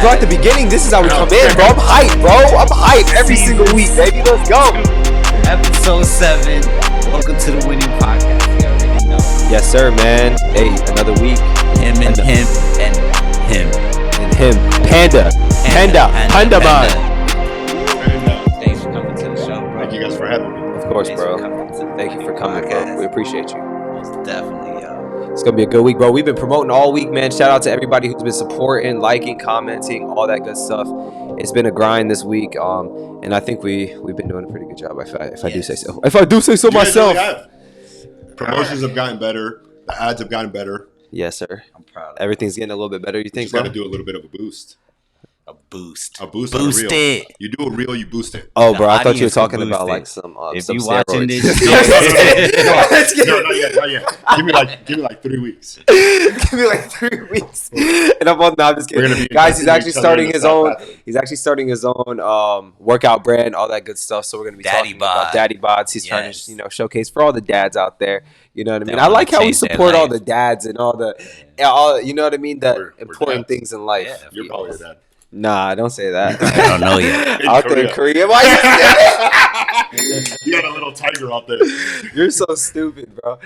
bro, at the beginning, this is how we come in, bro. I'm hyped, bro. I'm hyped every single week, baby. Let's go. Episode 7. Welcome to the Winning Podcast. You already know. Yes, sir, man. Hey, another week. Him and him and him. And him. Panda. Panda man. Thanks for coming to the show, bro. Thank you guys for having me. Of course, Thanks bro. for coming to the Thank you for coming, podcast. bro. We appreciate you. Most definitely, yo. It's going to be a good week, bro. We've been promoting all week, man. Shout out to everybody who's been supporting, liking, commenting, all that good stuff. It's been a grind this week, and I think we've been doing a pretty good job, if I do say so. If I do say so You guys myself. really have. Promotions have gotten better. The ads have gotten better. Yes, sir. I'm proud of Everything's getting a little bit better, you You think, just got bro? to do a little bit of a boost. a boost. A boost Boost on a reel. it. You do a reel, you boost it. Oh, The bro, I thought you were audience will talking boost about it. like some If some you watching steroids. this shit, No, not yet. Give me like 3 weeks. Give me like 3 weeks, and I'm on. No, I'm just We're gonna kidding. be Guys, he's encouraging actually each other starting in the his South own. Africa. He's actually starting his own workout brand, all that good stuff. So we're gonna be Daddy talking about bod. daddy bods. He's trying Yes. to showcase for all the dads out there. You know what I mean? That I wanna like how we change their support all life. the dads and all the, all you know what I mean. The We're important dads. things in life. Yeah. You're probably your dad. Nah, don't say that. I don't know yet. In Out there in Korea, why you say You got a little tiger out there. that? You're so stupid, bro.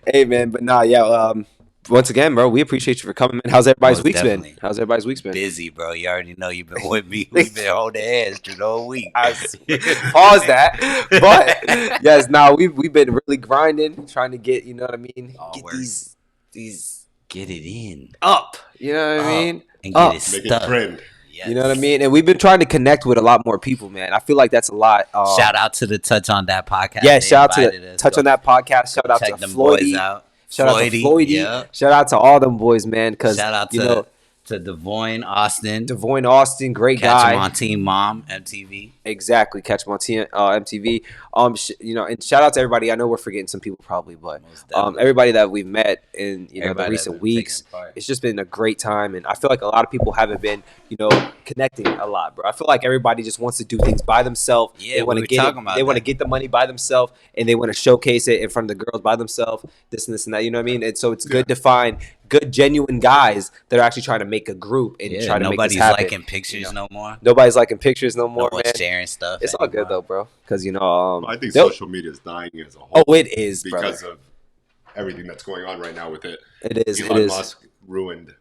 Hey, man, but nah, yeah. Once again, bro, we appreciate you for coming, man. How's everybody's Most week's definitely. been? How's everybody's week's been? Busy, bro. You already know you've been with me. We've been holding hands through the whole week. Pause that. But yes, we've been really grinding, trying to get, you know what I mean, All get work. these Get it in. up. You know what I Up. mean? And Up. get it Make stuck. it trend. Yes. You know what I mean? And we've been trying to connect with a lot more people, man. I feel like that's a lot. Shout out to the Touch on That podcast. Yeah, They shout out invited to us. Touch Go on That podcast. Shout out check to them boys Floydie. out. Shout out to Floydie. Yeah. Shout out to all them boys, man. Because Shout out you to know, Devoyne Austin. Devoyne Austin, great Catch guy. him on Team Mom MTV. Exactly, catch him on MTV. And shout out to everybody. I know we're forgetting some people probably, but Most definitely. everybody that we've met in the Everybody recent that's weeks, taken part. it's just been a great time. And I feel like a lot of people haven't been, connecting a lot, bro. I feel like everybody just wants to do things by themselves. Yeah, they want we to were get talking it. about They want to that. get the money by themselves, and they want to showcase it in front of the girls by themselves. This and this and that. You know what I mean? And so it's good to find good, genuine guys that are actually trying to make a group and Yeah, try to make nobody's this happen. liking pictures no more. Nobody's liking pictures no No more, one's man. sharing stuff. It's all good though, bro. Because I think they'll- social media is dying as a whole. Oh, it is, because brother. of everything that's going on right now with it. It is. Elon It is. Musk ruined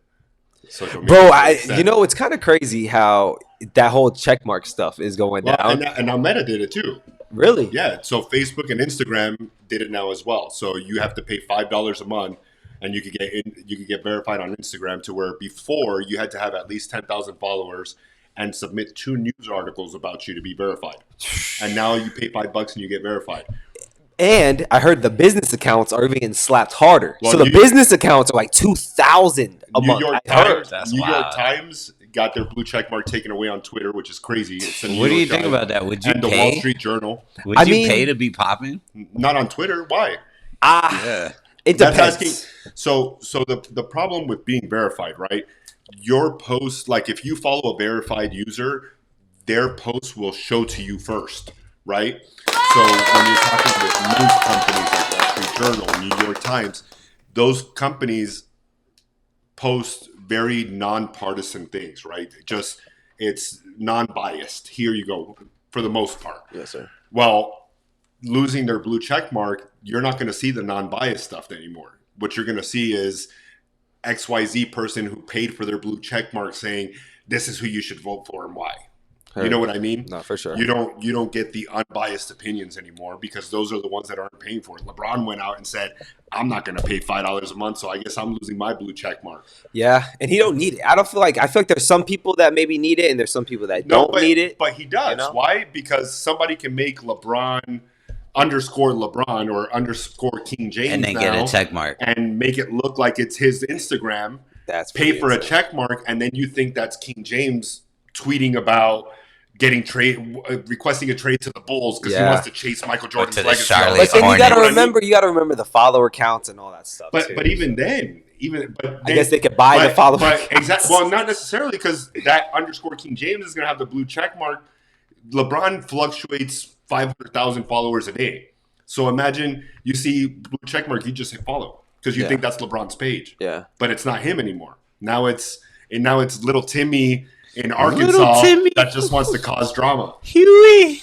social media. Bro, to an extent. it's kind of crazy how that whole checkmark stuff is going Well, down. and now Meta did it too. Really? Yeah, so Facebook and Instagram did it now as well. So you have to pay $5 a month, and you could get verified on Instagram. To where before you had to have at least 10,000 followers and submit 2 news articles about you to be verified. And now you pay $5 and you get verified. And I heard the business accounts are even getting slapped harder. Well, so the New- business accounts are like 2,000 a New month. York I heard. Times, That's New York wild. Times got their blue check mark taken away on Twitter, which is crazy. It's the New What do York you think Times about that? Would you and the Wall pay? Street Journal. Would I you mean- pay to be popping? Not on Twitter. Why? Yeah. It That's depends. asking. So the problem with being verified, right? Your post, like if you follow a verified user, their posts will show to you first, right? So when you're talking with news companies like Wall Street Journal, New York Times, those companies post very nonpartisan things, right? Just it's non-biased. Here you go, for the most part. Yes, sir. Well, losing their blue check mark, you're not going to see the non-biased stuff anymore. What you're going to see is XYZ person who paid for their blue check mark saying, this is who you should vote for and why. You know what I mean? No, for sure. You don't get the unbiased opinions anymore because those are the ones that aren't paying for it. LeBron went out and said, I'm not going to pay $5 a month, so I guess I'm losing my blue check mark. Yeah, and he don't need it. I feel like there's some people that maybe need it, and there's some people that don't need it. But he does. you know? Why? Because somebody can make LeBron underscore LeBron or underscore King James And then now get a check mark. and make it look like it's his Instagram. That's Pay pretty for a insane. check mark, and then you think that's King James tweeting about getting requesting a trade to the Bulls because he Yeah. wants to chase Michael Jordan's to the legacy. Charlotte But then you Hornets. got to know what I mean? remember the follower counts and all that stuff. But too. but even then, I guess they could buy the follower counts. Exactly. Well, not necessarily because that underscore King James is going to have the blue check mark. LeBron fluctuates 500,000 followers a day. So imagine you see blue check mark, you just hit follow because you Yeah. think that's LeBron's page. Yeah. But it's not him anymore. Now it's little Timmy in Arkansas that just wants to cause drama. Huey.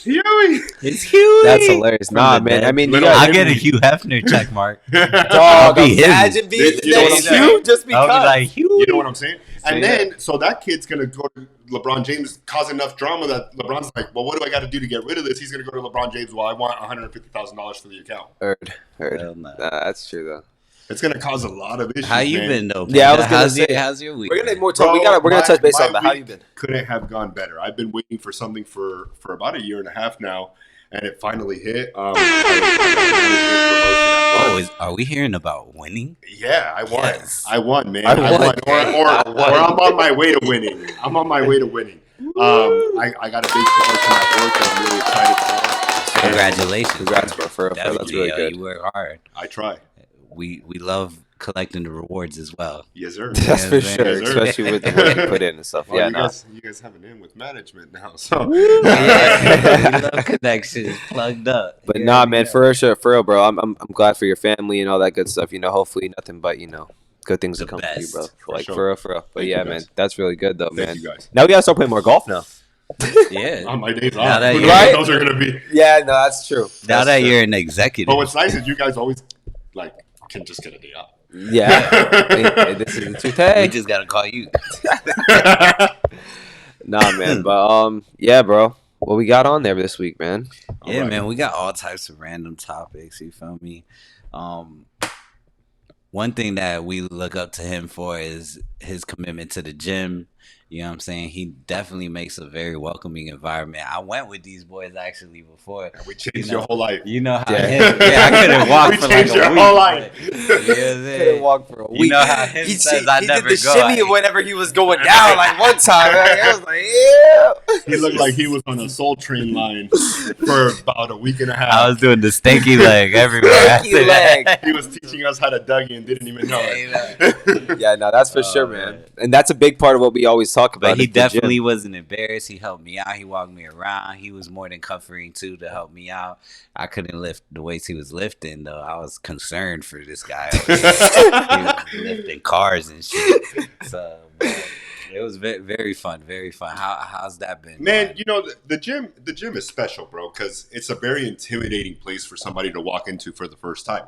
It's Huey. That's hilarious. Nah, man. I mean, I'll get a Hugh Hefner check mark. Dog, imagine being you know what I'm saying? Hugh just because. I'll be like, Huey. You know what I'm saying? And then, so that kid's going to go to LeBron James, cause enough drama that LeBron's like, well, what do I got to do to get rid of this? He's going to go to LeBron James. Well, I want $150,000 for the account. Heard. Hell no. Nah, that's true, though. It's going to cause a lot of issues. How you been, though? Yeah, I was going to say. How's your week? We're going to more talk. We're going to touch base on that. How you been? Couldn't have gone better. I've been waiting for something for about a year and a half now, and it finally hit. Are we hearing about winning? Yeah, I won. Yes. I won, man. I won. Or I'm on my way to winning. I got a big promotion at work that I'm really excited for. Congratulations. Congrats, bro. For real. That's really good. You work hard. I try. We love collecting the rewards as well. Yes, sir. That's for Yes, sure, sir. especially with the work you put in and stuff. Well, Yeah, you guys have an in with management now, so. Yeah, we love connections plugged up. But nah, man, for real, bro. I'm glad for your family and all that good stuff. You know, hopefully nothing but good things will come to you, bro. For Like sure. for real. But Thank yeah, you, man, guys. that's really good though, Thank man. you, guys. Now we gotta start playing more golf now. Yeah. On my days Now off. that Who you're- knows Right? what those are going to be. Yeah, no, that's true. Now that you're an executive. But what's nice is you guys always, can just get a day off. Yeah, hey, this is the we Tuesday. just gotta call you. Nah, man, but yeah, bro. What we got on there this week, man? Yeah, right. man, we got all types of random topics. You feel me? One thing that we look up to him for is his commitment to the gym. You know what I'm saying? He definitely makes a very welcoming environment. I went with these boys actually before. We changed your whole life. You know how Yeah. I couldn't walk We for like changed a your week. whole life. but- You know what I'm saying? Couldn't walk for a week. You know how him says I never did the go. shimmy whenever he was going down, like one time. Like, I was like, yeah. He looked like he was on a Soul Train line for about a week and a half. I was doing the stanky leg everywhere. Stanky after that. leg. He was teaching us how to Dougie and didn't even know Hey, it. Yeah, no, that's for sure, man. And that's a big part of what we always talk about. But he is the gym. definitely wasn't embarrassed. He helped me out. He walked me around. He was more than comforting too to help me out. I couldn't lift the weights he was lifting though. I was concerned for this guy. He was lifting cars and shit. So it was very fun. Very fun. How's that been? Man, the gym is special, bro, because it's a very intimidating place for somebody to walk into for the first time.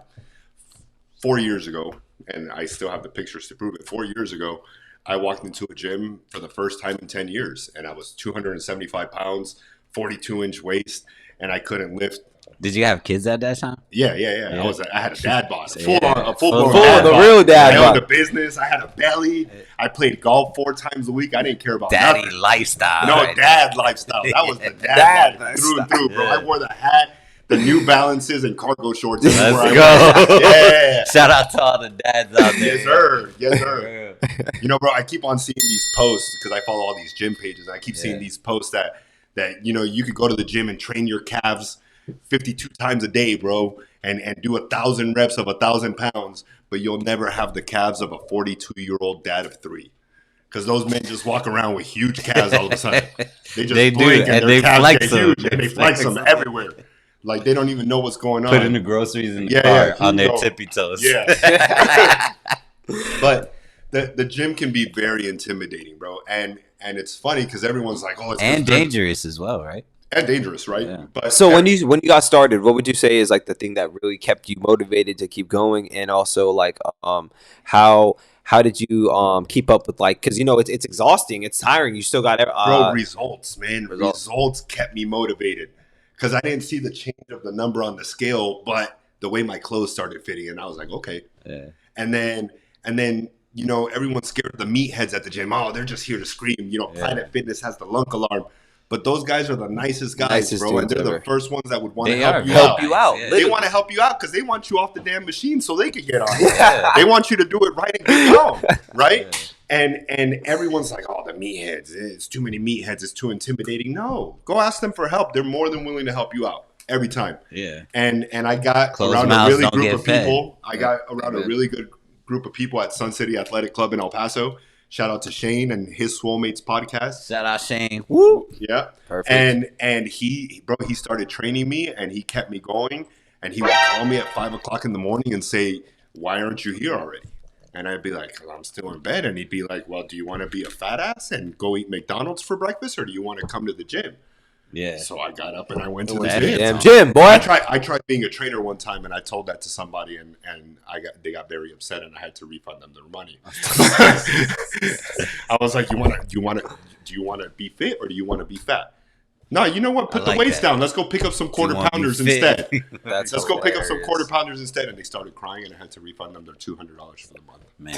4 years ago, and I still have the pictures to prove it. 4 years ago, I walked into a gym for the first time in 10 years, and I was 275 pounds, 42-inch waist, and I couldn't lift. Did you have kids at that time? Yeah. I had a dad bod, a full Full- dad the bod. real dad I owned bod. a business. I had a belly. I played golf 4 times a week. I didn't care about Daddy nothing. lifestyle. No, right dad lifestyle. That was the Dad dad through and lifestyle. through, bro. I wore the hat, the New Balances, and cargo shorts. Let's everywhere I go. went. Yeah. Shout out to all the dads out there. Yes, sir. Yes, sir. Bro, I keep on seeing these posts because I follow all these gym pages, and I keep seeing these posts that you could go to the gym and train your calves 52 times a day, bro, and do 1,000 reps of 1,000 pounds, but you'll never have the calves of a 42-year-old dad of 3. Because those men just walk around with huge calves all of a sudden. They just They do, blink and their they calves flex get them. huge, and they flex them everywhere. Like they don't even know what's going on. Putting the groceries in the Yeah, car yeah, on their keep going. tippy toes. Yeah. But the gym can be very intimidating, bro. And it's funny because everyone's like, oh, it's And this gym. dangerous as well, right? And dangerous, right? Yeah. But So when you got started, what would you say is like the thing that really kept you motivated to keep going, and also like how did you keep up with because it's exhausting, it's tiring. You still got bro, results, man. Results kept me motivated because I didn't see the change of the number on the scale, but the way my clothes started fitting, and I was like, okay. Yeah. And then everyone's scared of the meatheads at the gym. Oh, they're just here to scream. Planet Fitness has the lunk alarm. But those guys are the nicest guys, bro. And they're the first ones that would want to help you out. Yeah. They want to help you out because they want you off the damn machine so they could get on. Yeah. They want you to do it right and get going, right? Yeah. And everyone's like, oh, the meatheads. It's too many meatheads. It's too intimidating. No. Go ask them for help. They're more than willing to help you out every time. Yeah. And I got Closed around a mouths really don't group get of fed. people. I got around a really good group of people at Sun City Athletic Club in El Paso. Shout out to Shane and his Swole Mates podcast. Shout out Shane. Woo. Yeah. Perfect. And he started training me and he kept me going. And he would call me at 5 o'clock in the morning and say, why aren't you here already? And I'd be like, well, I'm still in bed. And he'd be like, well, do you want to be a fat ass and go eat McDonald's for breakfast, or do you want to come to the gym? Yeah. So I got up and I went to the That gym. is Gym, boy. I tried being a trainer one time, and I told that to somebody, and they got very upset, and I had to refund them their money. I was like, do you want to be fit, or do you want to be fat? No, you know what? Put the weights down. Let's go pick up some quarter pounders instead. Let's go pick up some quarter pounders instead. And they started crying, and I had to refund them their $200 for the month. Man,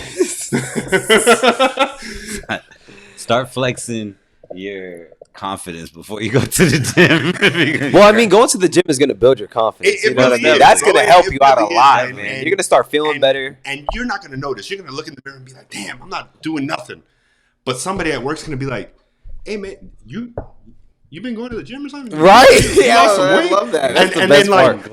start flexing your confidence before you go to the gym. Well, I mean, going to the gym is going to build your confidence. You know what I mean? That's going to help you out a lot, man. You're going to start feeling better. And you're not going to notice. You're going to look in the mirror and be like, damn, I'm not doing nothing. But somebody at work's going to be like, hey, man, you been going to the gym or something? Right? Yeah, I love that. That's the best part.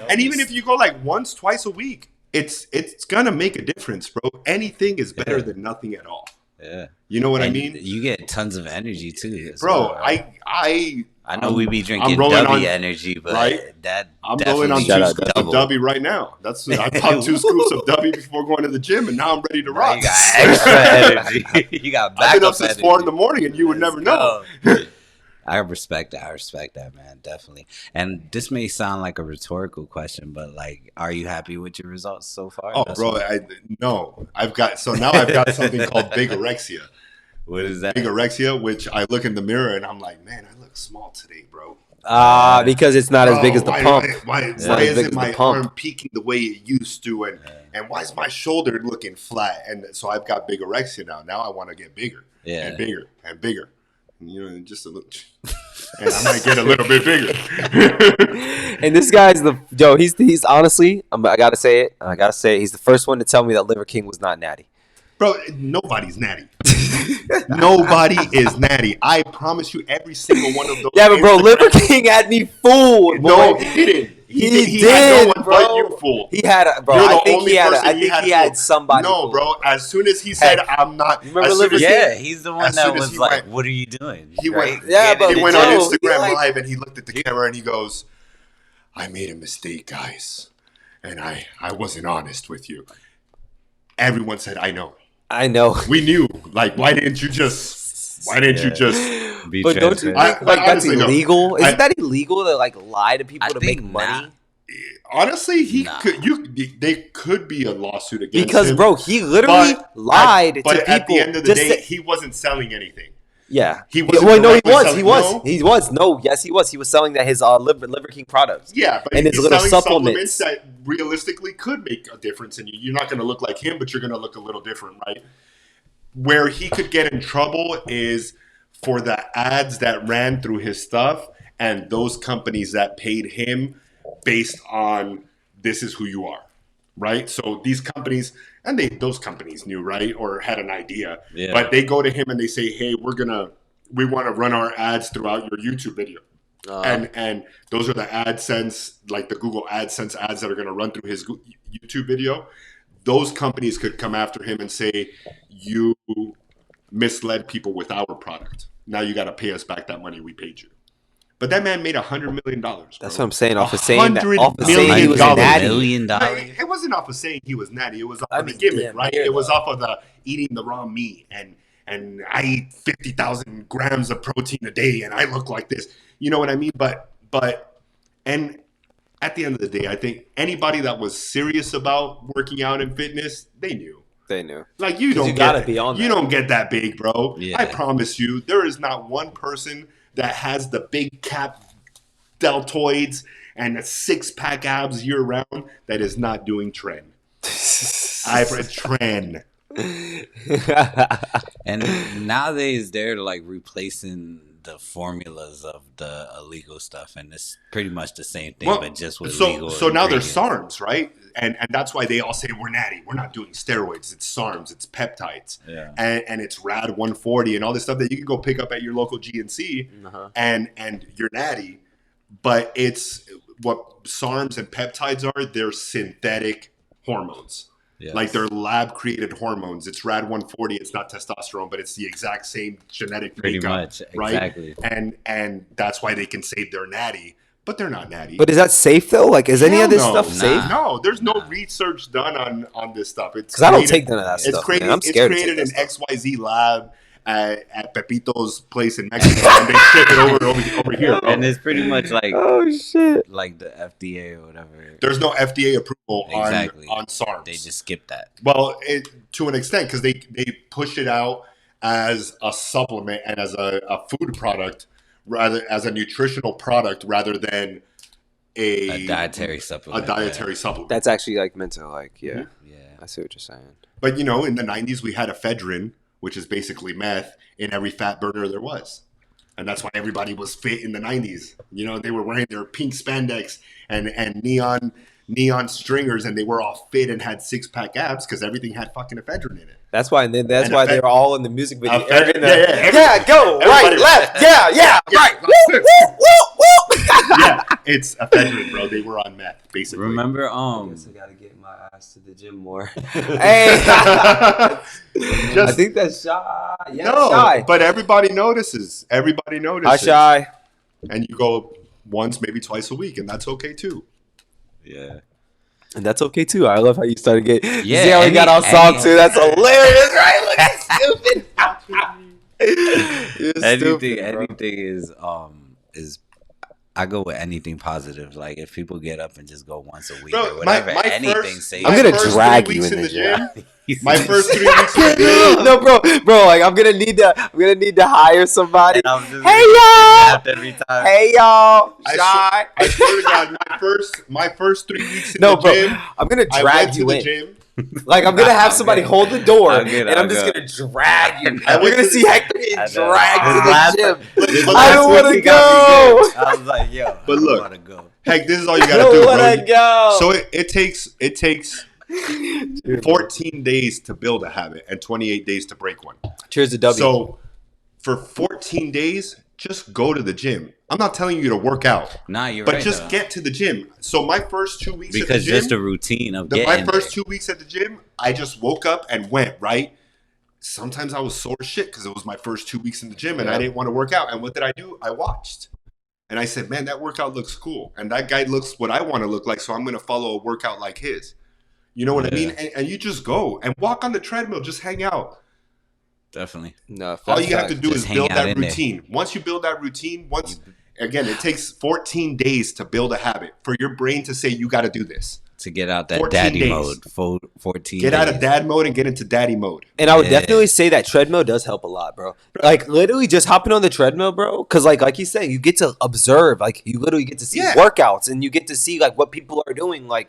And even if you go like once, twice a week, it's going to make a difference, bro. Anything is better than nothing at all. Yeah. You know what I mean? You get tons of energy too. Bro, well, right? I know we be drinking W energy, but I'm rolling on 2 scoops of W right now. I popped 2 scoops of W before going to the gym, and now I'm ready to rock. You got extra energy. You got backup. I've been up since 4 a.m, and you would never know. I respect that. I respect that, man. Definitely. And this may sound like a rhetorical question, but like, are you happy with your results so far? Oh, bro, no. I've got something called bigorexia. What is that? Bigorexia, which I look in the mirror and I'm like, man, I look small today, bro. Because it's not as big as the pump. Why isn't my arm peaking the way it used to? And why is my shoulder looking flat? And so I've got bigorexia now. Now I want to get bigger and bigger and bigger. You know, just a little, and I might get a little bit bigger. And this guy's he's honestly, I gotta say it. He's the first one to tell me that Liver King was not natty. Bro, nobody's natty. Nobody is natty. I promise you, every single one of those. Yeah, but bro, Liver King had me fooled. No, he didn't. He had did, no one bro. but you fool. He had, bro. You're I think he had somebody. No, bro. As soon as he said, "I'm not," remember Liver King? Yeah, he's the one that was like, went, "What are you doing?" He went. Yeah, but he went on Instagram Live and he looked at the camera and he goes, "I made a mistake, guys, and I wasn't honest with you." Everyone said, "I know." We knew. Like, why didn't you just? But don't you think that's illegal? Isn't that illegal to like lie to people to make money? Honestly, they could be a lawsuit against him. Because, bro, he literally lied to people. But at the end of the day, he wasn't selling anything. Yeah. He was. He was. No, yes, he was. He was selling that his Liver King products. Yeah, but and his little supplements that realistically could make a difference in you. You're not going to look like him, but you're going to look a little different, right? Where he could get in trouble is for the ads that ran through his stuff and those companies that paid him based on this is who you are, right? So these companies, and those companies knew, right, or had an idea, but they go to him and they say, hey, we want to run our ads throughout your YouTube video. And those are the AdSense, like the Google AdSense ads that are going to run through his YouTube video. Those companies could come after him and say, you misled people with our product. Now you got to pay us back that money we paid you. But that man made $100 million. Bro. That's what I'm saying. Off of saying he was natty. $1 million. It wasn't off of saying he was natty. It was off of the gimmick, right? It was off of the eating the raw meat and I eat 50,000 grams of protein a day and I look like this. You know what I mean? But at the end of the day, I think anybody that was serious about working out and fitness, they knew. Like you don't get that big, bro. Yeah. I promise you, there is not one person that has the big cap deltoids and the 6-pack abs year round that is not doing tren. Tren. And nowadays they're like replacing the formulas of the illegal stuff, and it's pretty much the same thing, but just with legal. So now there's SARMs, right? And that's why they all say we're natty. We're not doing steroids. It's SARMs. It's peptides. Yeah. And it's Rad 140 and all this stuff that you can go pick up at your local GNC and you're natty. But it's what SARMs and peptides are. They're synthetic hormones. Yes. Like they're lab created hormones. It's Rad 140. It's not testosterone, but it's the exact same genetic pretty makeup, much, right? Exactly. And that's why they can say they're natty. but they're not natty. But is that safe though? Like, is any of this stuff Nah. safe? No, there's no research done on this stuff. Because I don't take none of that It's stuff. created. Man. I'm scared It's to created take that in stuff. XYZ lab at Pepito's place in Mexico, and they ship it over here, bro. And it's pretty much like Oh shit! like the FDA or whatever. There's no FDA approval Exactly. on SARMs. They just skip that. Well, to an extent, because they push it out as a supplement and as a food product, rather as a nutritional product, rather than a dietary supplement. supplement. That's actually like meant to like yeah. I see what you're saying. But in the 90s, we had ephedrine, which is basically meth, in every fat burner there was. And that's why everybody was fit in the 90s. They were wearing their pink spandex and neon stringers, and they were all fit and had 6-pack abs because everything had fucking ephedrine in it. That's why. That's why they were all in the music video. Go right, left, right. Woo. Yeah, it's ephedrine, bro. They were on meth, basically. Remember, I guess I gotta get my ass to the gym more. Hey, I think that's Shy. Yeah, no, Shy. but everybody notices. Hi, Shy. And you go once, maybe twice a week, and that's okay too. yeah. And that's okay too. I love how you started getting. Yeah, see how we got on song too. That's hilarious, right? Look, stupid. Anything is. I go with anything positive. Like if people get up and just go once a week Bro, or whatever, anything first, safe. I'm gonna first drag 3 you weeks in the gym. My first 3 weeks in the gym. No, bro. Like I'm gonna need to hire somebody. And I'm just Hey y'all! y'all. Every time. Hey y'all. I Shy. swear to God, my first 3 weeks in No, the bro. gym, I'm gonna I drag went to you the in. gym. Like I'm gonna have somebody hold the door, I'm good, and I'm I'm just good. gonna drag you. I We're went gonna to see the- Hector get I know. dragged to Last- the gym. But I don't want to go. I was like, yo, But I look, want to go. Heck, this is all you I gotta don't do, want to bro. go. So it takes 14 days to build a habit and 28 days to break one. Cheers to W. So for 14 days, just go to the gym. I'm not telling you to work out, Nah, you're but right. just though. get to the gym. So my first 2 weeks because at the gym, just a routine of getting my first there. 2 weeks at the gym, I just woke up and went, right? Sometimes I was sore as shit because it was my first 2 weeks in the gym and I didn't want to work out. And what did I do? I watched. And I said, man, that workout looks cool. And that guy looks what I want to look like, so I'm going to follow a workout like his. You know what I mean? And you just go and walk on the treadmill. Just hang out. Definitely. No, All you have to do Just is hang build out that in there. routine. Once you build that routine, again, it takes 14 days to build a habit for your brain to say you got to do this. To get out that 14 daddy days. mode. 14 Get out of days. dad mode and get into daddy mode. And I would Yeah. definitely say that treadmill does help a lot, bro. Like literally just hopping on the treadmill, bro. Because like you said, you get to observe. Like you literally get to see workouts, and you get to see like what people are doing, like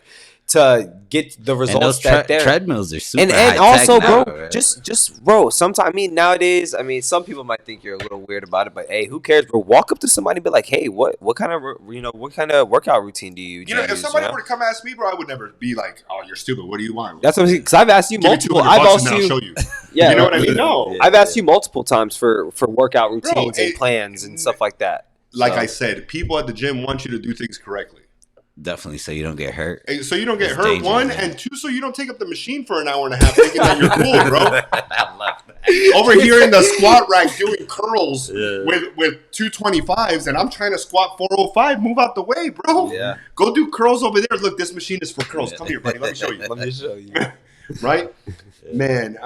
to get the And results those that they're. treadmills are super And high-tech also, now, bro, right? just bro. Sometimes nowadays, some people might think you're a little weird about it, but hey, who cares, bro? Walk up to somebody and be like, hey, what kind of workout routine do you? You know, if use, somebody were to come ask me, bro, I would never be like, "Oh, you're stupid. What do you want?" That's what I'm saying. Because I've asked you Give me multiple. 200 I've bucks and asked I'll you. show you. Yeah, You know what I mean? No. Yeah. I've asked you multiple times for workout routines and it- plans and stuff like that. Like So- I said, people at the gym want you to do things correctly. Definitely, so you don't get hurt. And so you don't get It's hurt, dangerous, one, man. and two, so you don't take up the machine for an hour and a half thinking that you're cool, bro. I love that. Over here in the squat rack doing curls Yeah. with 225s, and I'm trying to squat 405. Move out the way, bro. Yeah. Go do curls over there. Look, this machine is for curls. Come here, buddy. Let me show you. Let me show you. Right? Man,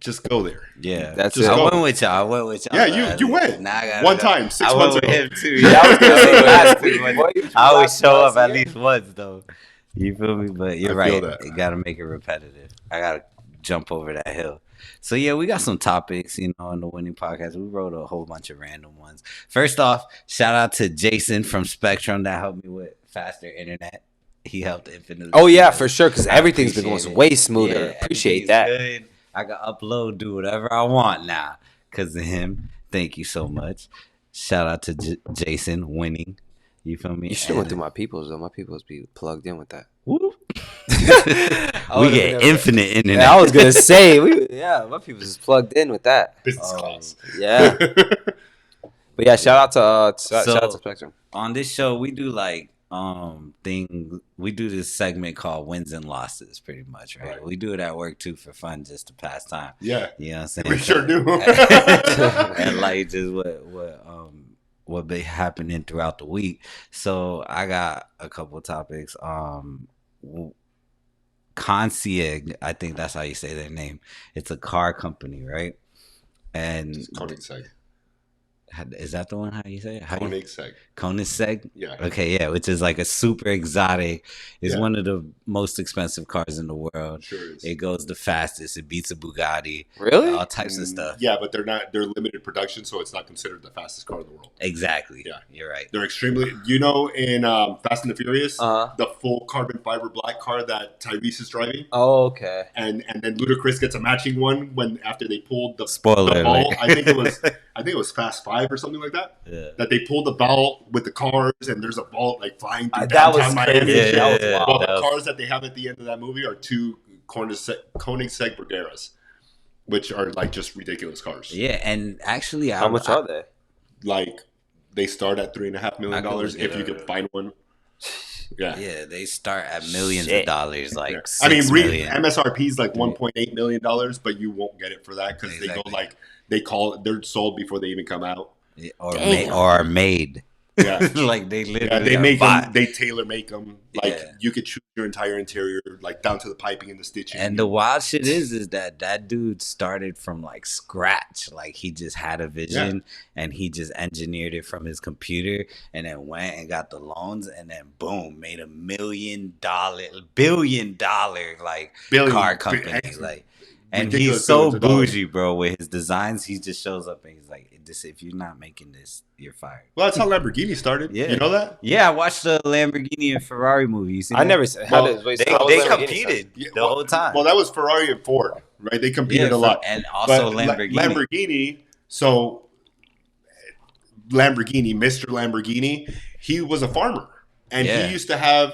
just go there. Yeah, That's Just it. I go. went with y'all. Yeah, you went. Now I gotta One go. time, 6 I months went with ago. him too. Yeah, I was gonna say last Too week. much. Boy, you I always last show up at year. least once though. You feel me? But you're I feel right. that. You gotta make it repetitive. I gotta jump over that hill. So yeah, we got some topics, in the Winning Podcast. We wrote a whole bunch of random ones. First off, shout out to Jason from Spectrum that helped me with faster internet. He helped infinitely. Oh yeah, for sure. Because I everything's been appreciate going it. way smoother. Yeah, Appreciate everything's that. good. I can upload, do whatever I want now because of him. Thank you so much. Shout out to Jason Winning. You feel me? You should have went through my peoples though. My peoples be plugged in with that. Woo. I We would've get never- infinite internet. Yeah, I was gonna say, my people's is plugged in with that. Business class. Yeah, but yeah, shout out to Spectrum. On this show, we do we do this segment called wins and losses, pretty much, right? We do it at work too for fun, just to pass time. Yeah, You know what I'm saying? we sure do. And like just what what been happening throughout the week. So I got a couple topics. Concierge, I think that's how you say their name. It's a car company, right? And Koenigsegg. is that the one? How you say it? Koenigsegg. Koenigsegg? Yeah. Okay, yeah, which is like a super exotic. It's Yeah. one of the most expensive cars in the world. Sure is. It goes the fastest. It beats a Bugatti. Really? All types of stuff. Yeah, but they're limited production, so it's not considered the fastest car in the world. Exactly. Yeah. You're right. They're extremely, in Fast and the Furious, the full carbon fiber black car that Tyrese is driving. Oh, okay. And then Ludacris gets a matching one after they pulled the Spoiler ball. alert. I think it was Fast 5 or something like that. Yeah. That they pulled the ball with the cars, and there's a ball like flying through That was downtown Miami. crazy. That was wild. Well, the cars that they have at the end of that movie are two Koenigsegg Bergeras, which are like just ridiculous cars. Yeah, and actually, How much are they? Like they start at $3.5 million if you can find one. Yeah. Yeah, they start at millions of dollars, like Yeah. $6 million. MSRP is like $1.8 million, but you won't get it for that because they're sold before they even come out. Or are made. Yeah. Like they literally they make bought. them, they tailor make them. Like you could choose your entire interior, like down to the piping and the stitching. And the wild shit is that dude started from like scratch. Like he just had a vision and he just engineered it from his computer and then went and got the loans and then boom, made $1 billion like car company. Like, and he's so bougie, bro. With his designs, he just shows up and he's like, if you're not making this, you're fired. Well, that's how Lamborghini started. Yeah. You know that? Yeah, I watched the Lamborghini and Ferrari movie. You seen I that? never said. Well, they competed the whole time. Well, that was Ferrari and Ford, right? They competed a lot. And also Lamborghini. Lamborghini, Mr. Lamborghini, he was a farmer. And he used to have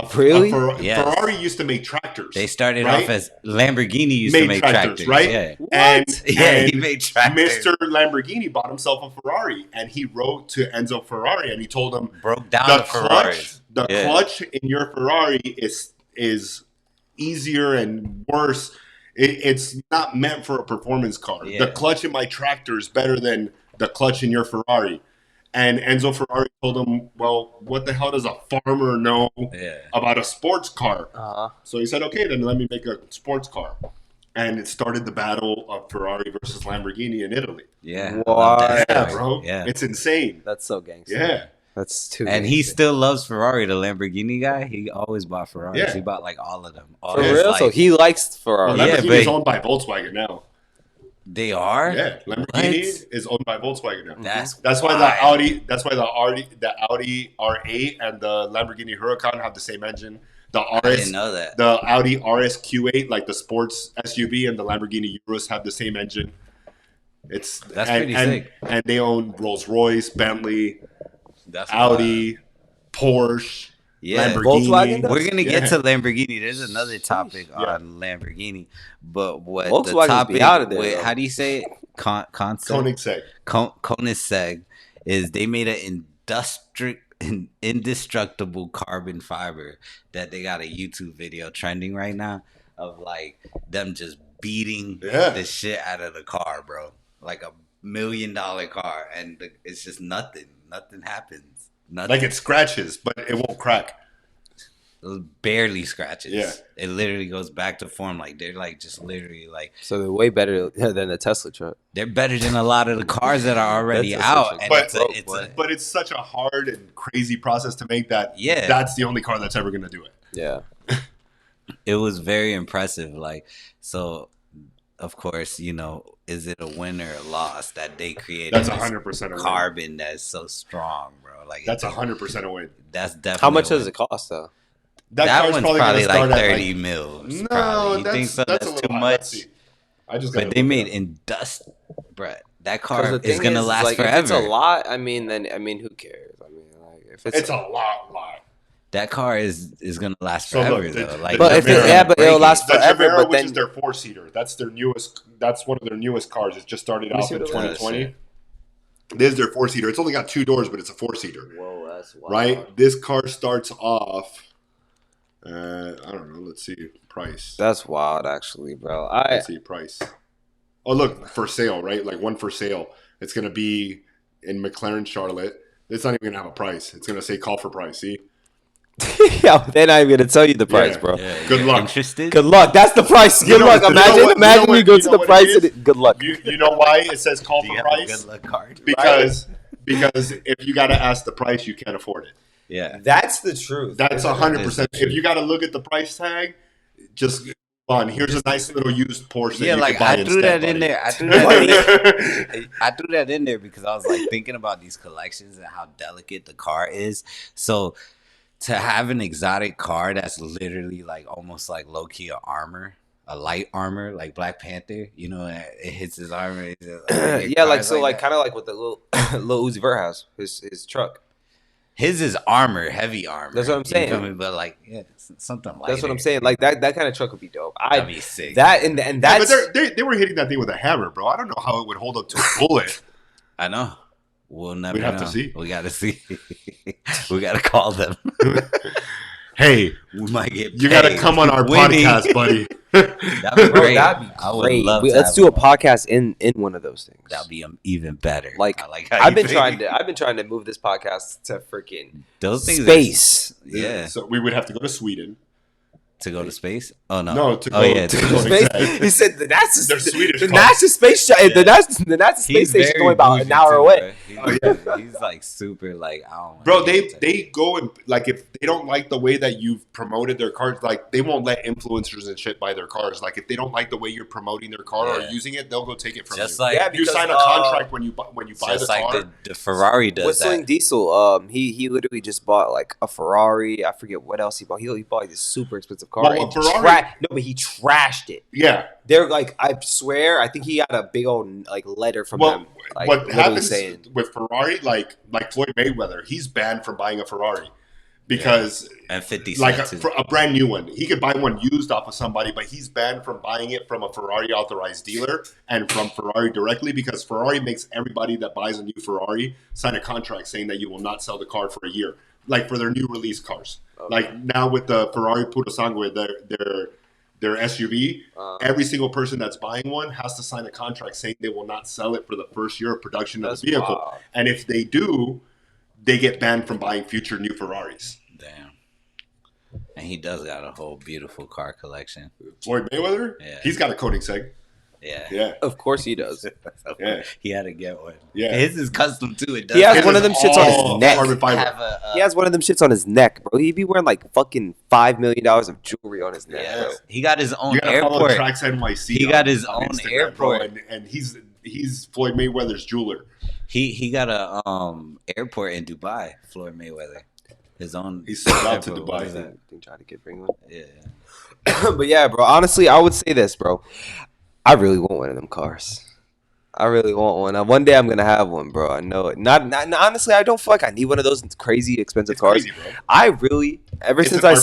Ferrari used to make tractors. They started off as Lamborghini used to make tractors, right? Yeah. And he made tractors. Mr. Lamborghini bought himself a Ferrari, and he wrote to Enzo Ferrari, and he told him, broke down the Ferraris. The clutch in your Ferrari is easier and worse. It's not meant for a performance car. Yeah. The clutch in my tractor is better than the clutch in your Ferrari. And Enzo Ferrari told him, well, what the hell does a farmer know about a sports car? So he said, okay, then let me make a sports car. And it started the battle of Ferrari versus Lamborghini in Italy. Yeah. Wow. Yeah, bro. Yeah. It's insane. That's so gangster. Yeah. That's too And gangster. he still loves Ferrari. The Lamborghini guy, he always bought Ferraris. Yeah. He bought like all of them. For real? So he likes Ferrari. Well, Lamborghini is owned by Volkswagen now. They are? Yeah, Lamborghini is owned by Volkswagen now. That's why the Audi R8 and the Lamborghini Huracan have the same engine. I didn't know that. The Audi RS Q8, like the sports SUV, and the Lamborghini Urus have the same engine. That's pretty sick. And they own Rolls-Royce, Bentley, Audi, Porsche. Yeah, Lamborghini. We're gonna get to Lamborghini. There's another topic on Lamborghini, but what Volkswagen the topic? Be out of there, how do you say it? Koenigsegg. Koenigsegg is they made an indestructible carbon fiber that they got a YouTube video trending right now of like them just beating the shit out of the car, bro. Like $1 million car, and it's just nothing. Nothing happens. Nothing. Like it scratches, but it won't crack. It barely scratches. Yeah. It literally goes back to form. Like they're like just literally like. So they're way better than the Tesla truck. They're better than a lot of the cars that are already out. And but it's such a hard and crazy process to make that. Yeah. That's the only car that's ever going to do it. Yeah. It was very impressive. Like, so of course, you know, is it a win or a loss that they created? That's 100% a carbon that's so strong, bro. Like that's 100% a win. That's definitely. How much does it cost though? That one's probably like 30 mil. No, you think so? That's too much. But they made bruh. That car is gonna last like, forever. If it's a lot, I mean, who cares? I mean, like if it's a lot. That car is gonna last forever though. Like, but it'll last forever. Gemera, but which is their 4-seater, that's their newest. That's one of their newest cars. It just started off in 2020. This is their 4-seater. It's only got 2 doors, but it's a 4-seater. Whoa, that's wild. Right. This car starts off. I don't know. Let's see price. That's wild, actually, bro. Let's see price. Oh, look, for sale, right? Like one for sale. It's gonna be in McLaren Charlotte. It's not even gonna have a price. It's gonna say call for price. See? Yeah, they're not even gonna tell you the price, bro. Yeah, Good luck. Interested? Good luck. That's the price. Good luck. Imagine you go to the price and good luck. You know why it says call Do for you have a price? good luck card? Because if you gotta ask the price, you can't afford it. Yeah. That's the truth. That's 100%. If you gotta look at the price tag, just on. Here's a nice little used Porsche. Yeah, that you like can buy I threw instead, that in buddy. there. I threw that in there because I was like thinking about these collections and how delicate the car is. So to have an exotic car that's literally like almost like low key a light armor, like Black Panther. You know, it hits his armor. Yeah, like so, like kind of like what the little Uzi Vert has, his truck. His is armor, heavy armor. That's what I'm saying. You feel me? But like, yeah, something like That's what I'm saying. Like that kind of truck would be dope. That'd be sick. That and that's but they were hitting that thing with a hammer, bro. I don't know how it would hold up to a bullet. I know. We'll never We have know. to see. We got to see. We got to call them. Hey, We might get. you got to paid. come on our Winning. podcast, buddy. That'd be bro, great. that'd be I would great. love to Let's have do a one. podcast in one of those things. That'd be even better. Like, I like how I've you been think. trying to move this podcast to freaking Those things. space. Yeah. So we would have to go to Sweden. To go to space? Oh no. No, to Oh go yeah. to to go go to to space. He said the NASA, They're Swedish the cars. NASA space the NASA space He's station very going about bougie an hour too, away. bro. He's like super like I don't. Bro, wanna get they into go and like if they don't like the way that you've promoted their cars, like they won't let influencers and shit buy their cars. Like if they don't like the way you're promoting their car or Yeah. using it, they'll go take it from Just you. like- Yeah, you because, sign a contract when you buy the just car. like the Ferrari does Whistling that. Diesel, he literally just bought like a Ferrari. I forget what else he bought. He bought like this super expensive car. Well, and a Ferrari- but he trashed it. Yeah. They're like, I swear, I think he got a big old like letter from Well, them. Like, what literally happens saying, with Ferrari, like Floyd Mayweather, he's banned from buying a Ferrari because And 50 like Cent too. for a brand new one, he could buy one used off of somebody, but he's banned from buying it from a Ferrari authorized dealer and from Ferrari directly because Ferrari makes everybody that buys a new Ferrari sign a contract saying that you will not sell the car for a year, like for their new release cars. Okay. Like now with the Ferrari Puro Sangue, their SUV, every single person that's buying one has to sign a contract saying they will not sell it for the first year of production of That's the vehicle. wild. And if they do, they get banned from buying future new Ferraris. Damn. And he does got a whole beautiful car collection. Floyd Mayweather, Yeah. he's got a Koenigsegg. Yeah. Yeah, of course he does. Yeah. He had to get one. Yeah. His is custom too. It does. He has His one of is them shits on all his neck. carbon fiber. have a, He has one of them shits on his neck, bro. He'd be wearing like fucking $5 million of jewelry on his neck. yeah. Bro. He got his own You gotta follow airport. Tracks NYC. He got his on own Instagram, airport. bro, and he's Floyd Mayweather's jeweler. He got a airport in Dubai. Floyd Mayweather. His own. He's sold out to airport. Dubai. What is that? Try to get bring one. Yeah. But yeah, bro. Honestly, I would say this, bro. I really want one of them cars. I really want one. Now, one day I'm gonna have one, bro. I know it. Not honestly, I don't feel like I need one of those crazy expensive It's cars. crazy, bro. I really, It's an art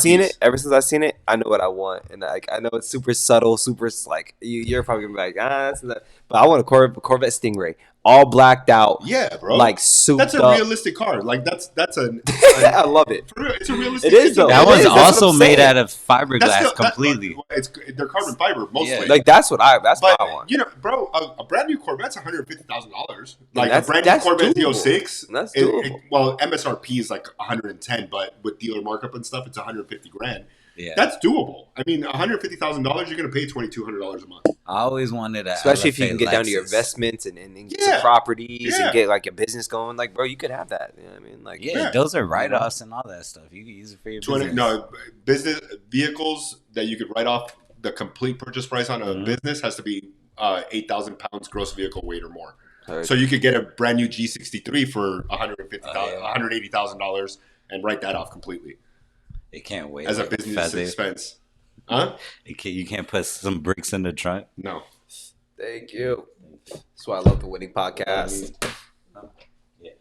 piece. ever since I've seen it, I know what I want, and like I know it's super subtle, super like you're probably gonna be like, that's not. But I want a Corvette Stingray, all blacked out, Yeah, bro. like souped That's a up. realistic car. Like that's I love it. for real, it's a realistic. It is, though. That It one's is, that's what also I'm made saying. out of fiberglass completely. They're carbon fiber mostly. Like that's what I But want. you know, bro, a brand new Corvette's $150,000. Like a that's- brand new that's Corvette doable. Z06. That's doable. Well, MSRP is like 110, but with dealer markup and stuff, it's 150 grand. Yeah. That's doable. I mean, $150,000, you're gonna pay $2,200 a month. I always wanted a Especially if you LFA can get down to your Lexus. investments and get Yeah. some properties Yeah. and get like a business going. Like, bro, you could have that. You know what I mean? Like, Yeah, Yeah. those are write-offs and all that stuff. You can use it for your 20 business. no business vehicles that you could write off the complete purchase price on a Mhm. business has to be 8,000 pounds gross vehicle weight or more. Heard. So you could get a brand new G63 for $150,000, Oh, yeah. $180,000 and write that off completely It can't wait. as a like business feather. expense. Huh? You can't put some bricks in the trunk. No. Thank you. That's why I love the Winning Podcast. Yeah.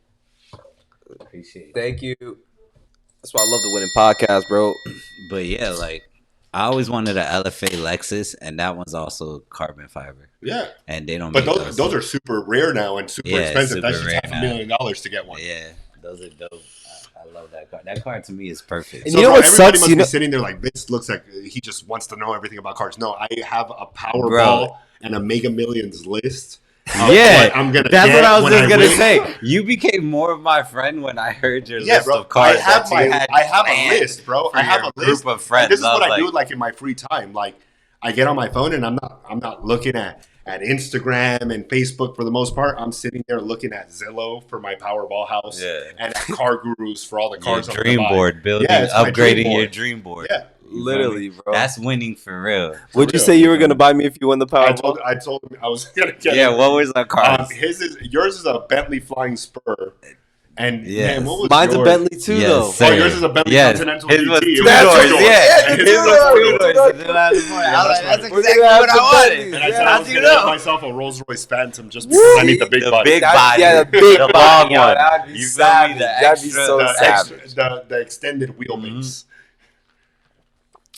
Appreciate it. Thank you. That's why I love the Winning Podcast, bro. But yeah, like I always wanted a LFA Lexus, and that one's also carbon fiber, Yeah. and they don't. But make those are super rare now and super Yeah, expensive. super That's just rare $500,000 to get one. Yeah, those are dope. I love that car. That car to me is perfect. And So you know bro, what everybody sucks? must You be know, sitting there like Vince looks like he just wants to know everything about cars. No, I have a Bro. Powerball and a Mega Millions list Yeah, what I'm gonna that's get what I was when just gonna win. say. You became more of my friend when I heard your Yeah, list bro. of cars. I have that you had a planned list, bro. for I have your a list. group of friends. And this is what was I do like in my free time. Like I get on my phone and I'm not looking at Instagram and Facebook for the most part. I'm sitting there looking at Zillow for my Powerball house and at Car Gurus for all the cars. Your dream board, building, it's my dream upgrading board. your dream board. Yeah, Literally, bro. That's winning for real. Would you say you were gonna buy me if you won the Powerball? I told him I was gonna get. Yeah, what was that car? Yours is a Bentley Flying Spur. And man, what was mine's yours? a Bentley too, though. Oh, yours is a Bentley Continental His was GT. two doors. Yeah, his was 2 doors. That's exactly what I wanted. And I said I was going to get myself a Rolls Royce Phantom just because I need the big body. Big body. Yeah, the big long one. That'd be savage. That'd be so savage. The extended wheelbase.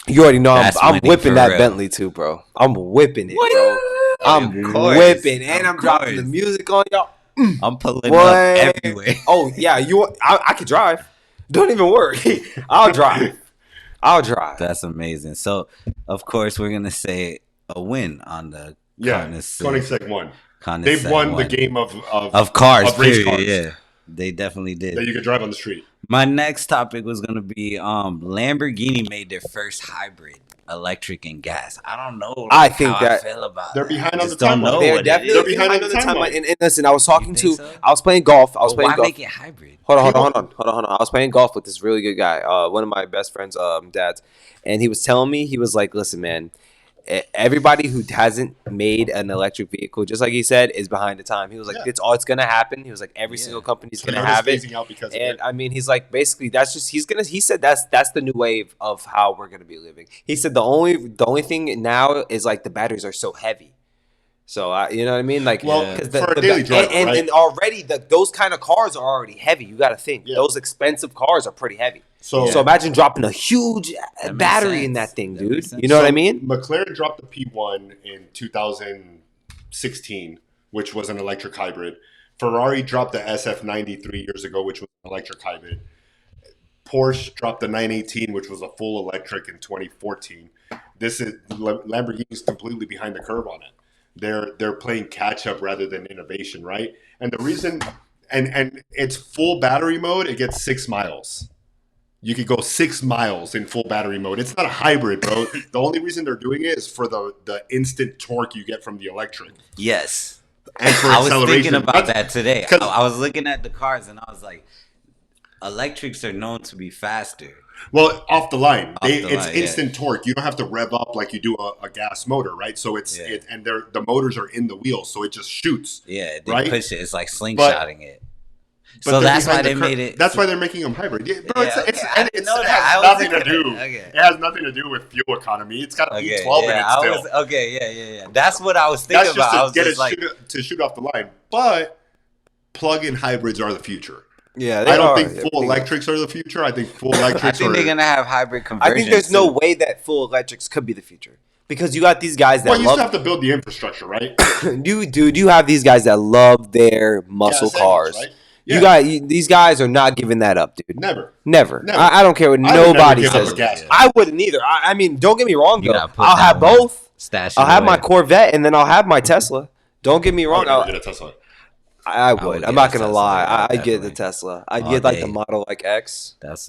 You already know I'm winning whipping for that real. Bentley too, bro. I'm whipping it, bro. I'm Of course. whipping, and Of I'm dropping the course. music on y'all. I'm pulling What? up everywhere. Oh yeah, I could drive. Don't even worry. I'll drive. That's amazing. So, of course, we're gonna say a win on the Koenigsegg won. Koenigsegg They've won won. the game of cars. of race Period. cars. Yeah, they definitely did. That you could drive on the street. My next topic was gonna be Lamborghini made their first hybrid, electric and gas. I don't know. I think that I feel about they're that. behind I on just the don't timeline. know They're what definitely They're it is. behind on the timeline. timeline. And listen, I was talking You think to. so? I was playing golf. Why make it hybrid? Hold on. I was playing golf with this really good guy, one of my best friends' dads, and he was telling me, he was like, "Listen, man, everybody who hasn't made an electric vehicle, just like he said, is behind the time." He was like, "It's gonna happen." He was like, "Every single company's gonna have it." Out because And I mean, he's like, basically, that's just he said that's the new wave of how we're gonna be living. He said the only thing now is like the batteries are so heavy. So you know what I mean, like, Well, cause for a daily driver, right? and already those kind of cars are already heavy. You got to think those expensive cars are pretty heavy. So imagine dropping a huge battery in that thing, dude. You know what I mean? McLaren dropped the P1 in 2016, which was an electric hybrid. Ferrari dropped the SF90 3 years ago, which was an electric hybrid. Porsche dropped the 918, which was a full electric in 2014. Lamborghini's completely behind the curve on it. They're playing catch up rather than innovation, right? And the reason, and it's full battery mode, it gets 6 miles. You could go 6 miles in full battery mode. It's not a hybrid, bro. The only reason they're doing it is for the instant torque you get from the electric. Yes. And for I was acceleration. thinking about that today. I was looking at the cars and I was like, electrics are known to be faster. Well, off the line, it's line, instant torque. You don't have to rev up like you do a gas motor, right? So and the motors are in the wheels, so it just shoots. Yeah, they right? push it. It's like slingshotting it. But So that's why they made it. That's why they're making them hybrid. Yeah, bro, Yeah, it know that. has I was nothing to thinking do. that. Okay. It has nothing to do with fuel economy. It's got a Okay, V12 in it yeah, still. Yeah. That's what I was thinking That's about. I was just just to shoot off the line. But plug-in hybrids are the future. Yeah, I don't think full electrics are the future. I think full electrics I think they're gonna have hybrid conversions. I think there's no way that full electrics could be the future because you got these guys that you still have to build the infrastructure, right? you have these guys that love their muscle cars. Right? Yeah. These guys are not giving that up, dude. Never. I don't care what nobody says. I wouldn't either. I mean, don't get me wrong, though. I'll have both. I'll have my Corvette and then I'll have my Tesla. Don't get me wrong. I would get a Tesla. I would. I'm not gonna lie. I'd get the Tesla. I'd get like the Model X. That's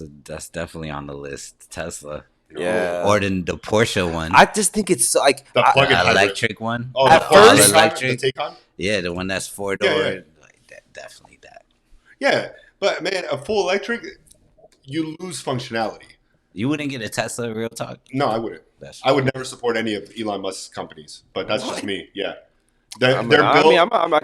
definitely on the list. Tesla. Yeah. Or the Porsche one. I just think it's like the plug-in electric one. Oh, at first, electric. the Taycan? Yeah, the one that's 4-door. Yeah. Like that, definitely that. Yeah, but man, a full electric, you lose functionality. You wouldn't get a Tesla, real talk? No, I wouldn't. I would never support any of Elon Musk's companies, but that's just me. Yeah. They're built.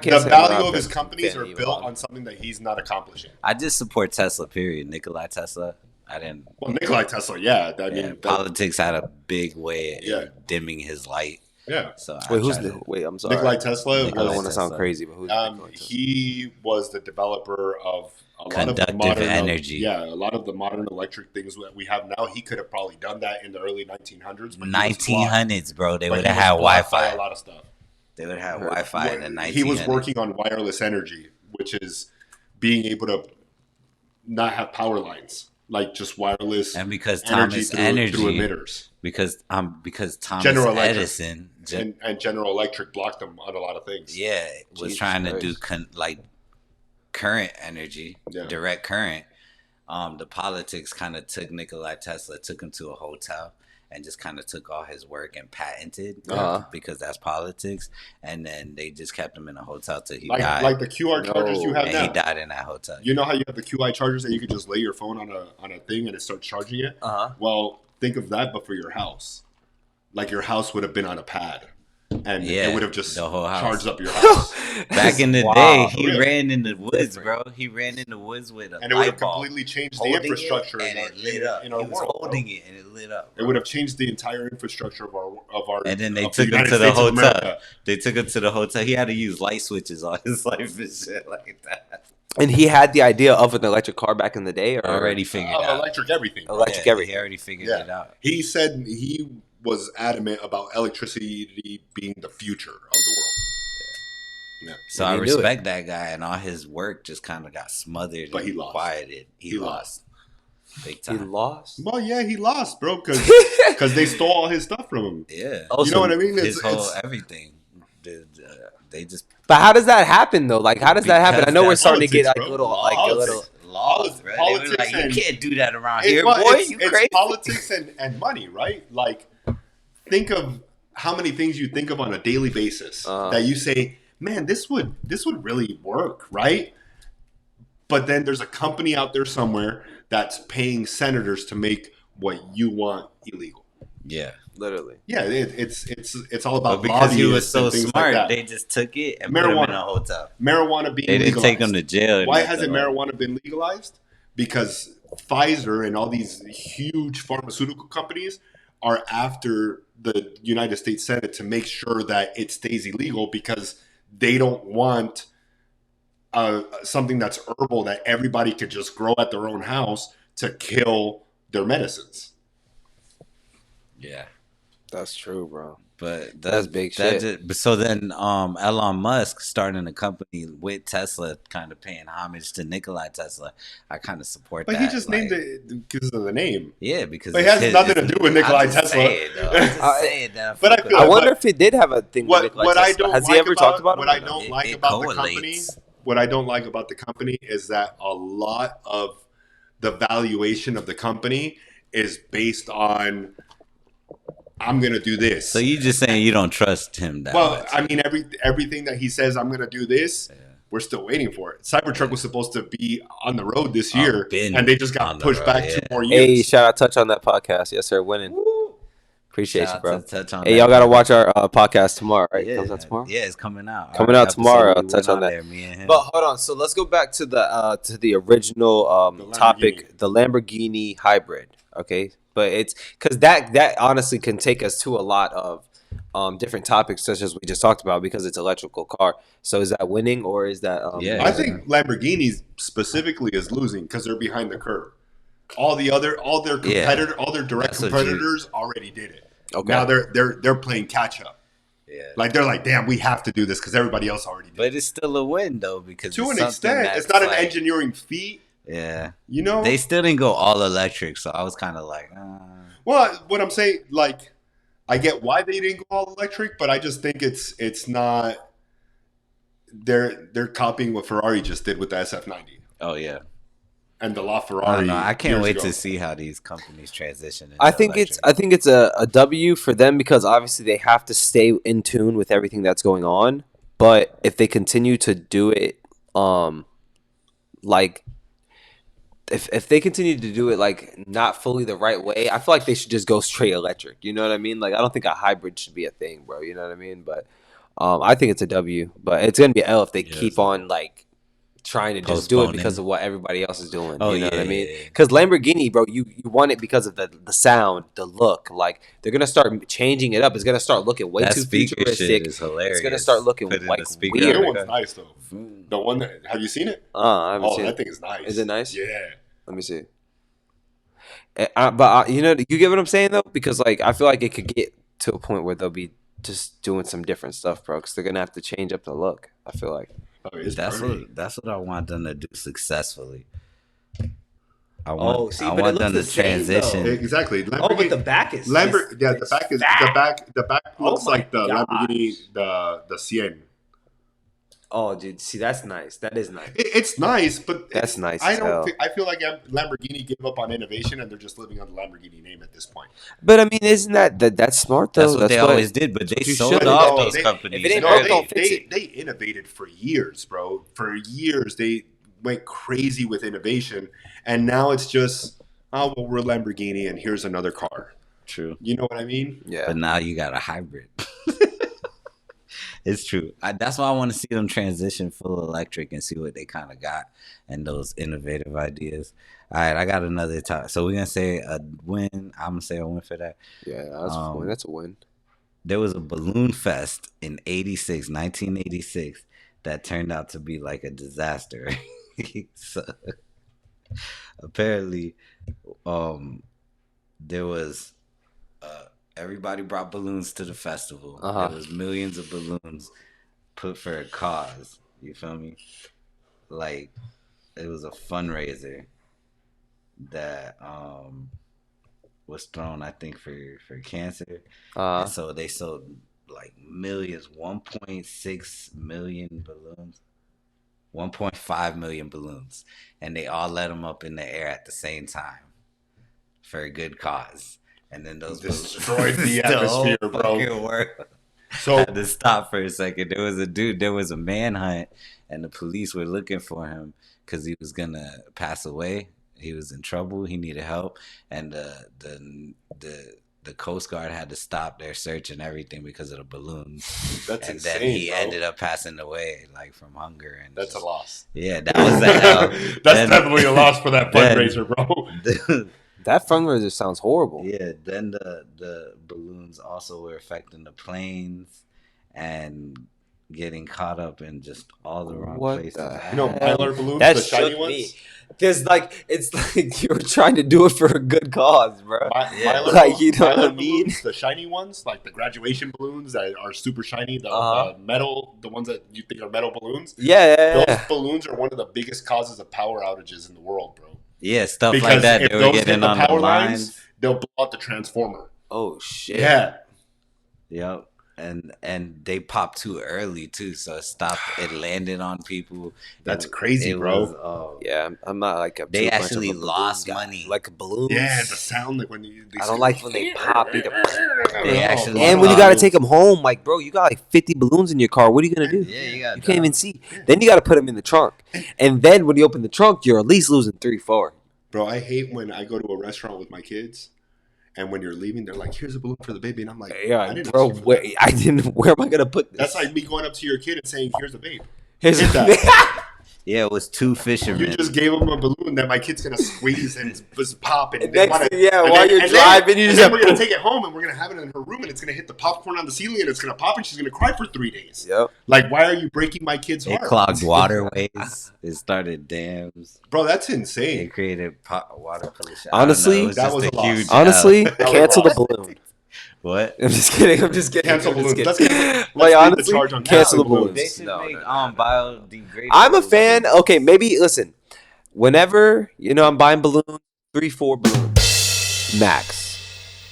The value of his companies are built on something that he's not accomplishing. I just support Tesla. Period. Nikolai Tesla. I didn't. Well, Nikolai Tesla. Yeah. I mean, politics had a big way in dimming his light. Yeah. So wait, I'm sorry. Nikolai Tesla. I don't want to sound crazy, but who's Nikolai Tesla? He was the developer of a lot of the conductive energy. A lot of the modern electric things that we have now. He could have probably done that in the early 1900s. 1900s, bro. They would have had Wi-Fi. A lot of stuff. They would have Wi-Fi in the 1900s. He was working on wireless energy, which is being able to not have power lines. like just wireless And because energy Thomas through emitters. because Thomas General Electric. Edison, And General Electric blocked them on a lot of things. yeah, was Jesus trying to Christ. do like current energy, Yeah. direct current. The politics kind of took Nikola Tesla, took him to a hotel, and just kind of took all his work and patented because that's politics. And then they just kept him in a hotel till he died. Like the QR chargers you have and now. he died in that hotel. You know how you have the QI chargers that you could just lay your phone on a thing and it starts charging it? Well, think of that, but for your house. Like your house would have been on a pad. And it would have just the whole house. charged up your house. Back in the day, he ran in the woods, bro. He ran in the woods with a and it would have light bulb, completely changed the infrastructure and it lit up. in our he was world. holding it, and it lit up. It would have changed the entire infrastructure of our. And then they of took the him United to the States of hotel. America. They took him to the hotel. He had to use light switches all his life and shit like that. And he had the idea of an electric car back in the day, or Already figured out. Electric everything. Electric everything. He already figured it out. He said he was adamant about electricity being the future of the world. Yeah. So I respect that guy, and all his work just kind of got smothered. But he and lost. Quieted. He lost. Big time. He lost. Well, yeah, he lost, bro, because they stole all his stuff from him. Yeah. You know what I mean? His whole everything. They just. But how does that happen though? Like, how does that happen? I know we're starting to get like bro. a little, like a little. Laws, bro. Politics They were like, and- you can't do that around It- here, well, boy. it's, You it's crazy? politics and money, right? Like, think of how many things you think of on a daily basis that you say, man, this would really work, right? But then there's a company out there somewhere that's paying senators to make what you want illegal. Yeah. Literally. Yeah, it's all about But because he was lobbyists so and things smart, like that. they just took it and put him in Marijuana. a hotel. Marijuana being They didn't legalized. take him to jail. or Why nothing hasn't like that. marijuana been legalized? Because Pfizer and all these huge pharmaceutical companies are after the United States Senate to make sure that it stays illegal because they don't want something that's herbal that everybody could just grow at their own house to kill their medicines. Yeah. That's true, bro. But That's big shit. So then Elon Musk starting a company with Tesla, kind of paying homage to Nikola Tesla. I kind of support But that. he just named it because of the name. Yeah, because But it has nothing to do with Nikola Tesla. I wonder if it did have a thing with Nikola What I Tesla. don't Has like he ever talked about what it? I don't like about the company. What I don't like about the company is that a lot of the valuation of the company is based on I'm gonna do this. So you just saying you don't trust him that much? I mean everything that he says I'm gonna do this. Yeah. We're still waiting for it. Cybertruck was supposed to be on the road this year, been and they just on got the pushed road, back yeah. 2 more years. Hey, shout out Touch on that podcast. Yes, sir. Winning. Appreciate Shout you, bro. out to Touch on Hey, that. y'all got to watch our podcast tomorrow, right? Yeah, Comes out tomorrow? Yeah, it's coming out. Coming Our out tomorrow. episode, we Touch went on that. there, me and him. But hold on. So let's go back to the original The topic, the Lamborghini hybrid. Okay, but it's because that honestly can take us to a lot of different topics, such as we just talked about, because it's electrical car. So is that winning or is that? Yeah. I think Lamborghini specifically is losing because they're behind the curve. All their direct That's what you- competitors already did it. Okay. Now they're playing catch up. Yeah. Like they're like, damn, we have to do this because everybody else already did. But it's still a win though, because To it's an something extent, that's it's not an like- engineering feat. Yeah. You know. They still didn't go all electric, so I was kind of like, Well, what I'm saying, like, I get why they didn't go all electric, but I just think it's not. They're copying what Ferrari just did with the SF90 oh yeah. and the I LaFerrari. don't know. I can't years wait ago. to see how these companies transition. Into I think it's a W for them because obviously they have to stay in tune with everything that's going on. But if they continue to do it, like if they continue to do it like not fully the right way, I feel like they should just go straight electric. You know what I mean? Like I don't think a hybrid should be a thing, bro. You know what I mean? But I think it's a W. But it's gonna be an L if they keep on like trying to just do it Postponing. because of what everybody else is doing. Oh, you know what I yeah, mean? yeah, yeah. Because Lamborghini, bro, you want it because of the sound, the look. Like they're gonna start changing it up. It's gonna start looking way that too speaker shit futuristic. is hilarious. It's gonna start looking Put in like the speaker. The weird. other one's nice though. The one that have you seen it? I haven't Oh, seen that it. thing is nice. Is it nice? Yeah. Let me see. But you know, you get what I'm saying though, because like I feel like it could get to a point where they'll be just doing some different stuff, bro. Because they're gonna have to change up the look. I feel like. Oh, it's That's pretty. what I want them to do successfully. I want see, I but it want looks them the to same, transition. though. Exactly. Oh, but the back is Yeah, the it's back is fat. the back Oh looks my like the gosh. Lamborghini, the Cien. Oh, dude, see, that's nice. That is nice. It's nice, but That's nice I as don't. hell. I feel like Lamborghini gave up on innovation, and they're just living on the Lamborghini name at this point. But I mean, isn't that's smart though? That's what they always did, but they what you sold should off do. those They- companies if it ain't No, broke, early. don't fix it. they innovated for years, bro. For years, they went crazy with innovation, and now it's just, oh well, we're Lamborghini, and here's another car. True. You know what I mean? Yeah. But now you got a hybrid. It's true. That's why I want to see them transition full electric and see what they kind of got and those innovative ideas. All right, I got another top. So we're gonna say a win. I'm gonna say a win for that. Yeah, that's a win. That's a win. There was a balloon fest in 1986, that turned out to be like a disaster. So apparently, there was everybody brought balloons to the festival. Uh-huh. There was millions of balloons put for a cause. You feel me? Like it was a fundraiser that was thrown, I think, for cancer. And so they sold like millions, 1.6 million balloons, 1.5 million balloons, and they all let them up in the air at the same time for a good cause. And then those Destroyed the atmosphere, bro. So had to stop for a second. There was a manhunt, and the police were looking for him because he was gonna pass away. He was in trouble. He needed help, and the Coast Guard had to stop their search and everything because of the balloons. That's and insane, then he bro. ended up passing away, like from hunger. And That's a loss. Yeah, that was a hell. That's definitely a loss for that fundraiser, bro. That fundraiser sounds horrible. Yeah, then the balloons also were affecting the planes and getting caught up in just all the wrong places. You know, Mylar balloons, That the shiny shook ones? me. Because, like, it's like you were trying to do it for a good cause, bro. Mylar, like, you know Mylar what I mean? balloons, the shiny ones, like the graduation balloons that are super shiny, the metal, the ones that you think are metal balloons. Yeah. Those balloons are one of the biggest causes of power outages in the world, bro. Yeah, stuff Because like that. if They were those getting hit the on power the lines, they'll blow out the transformer. Oh, shit. Yeah. Yep. And they popped too early too, so it stopped. It landed on people. That's crazy, bro. Yeah, I'm not like a. They too much of actually a balloon lost guy. money. Like balloons. Yeah, the sound like when I don't like when they pop either. They actually And when you gotta take them home, like, bro, you got like 50 balloons in your car. What are you gonna do? Yeah, you got. You can't even see. Then you gotta put them in the trunk, and then when you open the trunk, you're at least losing 3-4. Bro, I hate when I go to a restaurant with my kids, and when you're leaving, they're like, "Here's a balloon for the baby," and I'm like, Yeah, I didn't bro. ask you for that. I didn't. Where am I gonna put this? That's like me going up to your kid and saying, "Here's a babe." Here's Hit that. Yeah, it was two fishermen. You just gave him a balloon that my kid's gonna squeeze and just pop it. Next thing, while you're driving, you just then have we're gonna take it home and we're gonna have it in her room and it's gonna hit the popcorn on the ceiling and it's gonna pop and she's gonna cry for 3 days. Yep. Like, why are you breaking my kid's It heart? clogged waterways. It started dams. Bro, that's It insane. created water pollution. Honestly, I don't know, it that was just a loss. huge Honestly, was cancel the awesome. balloon. what? I'm just kidding. I'm just kidding. Cancel I'm just balloons. kidding. Let's Like, lead the honestly, charge on cancel the canceling balloons. They should No, make no. biodegradable. I'm a fan. Okay, maybe listen. Whenever I'm buying balloons, 3-4 balloons max.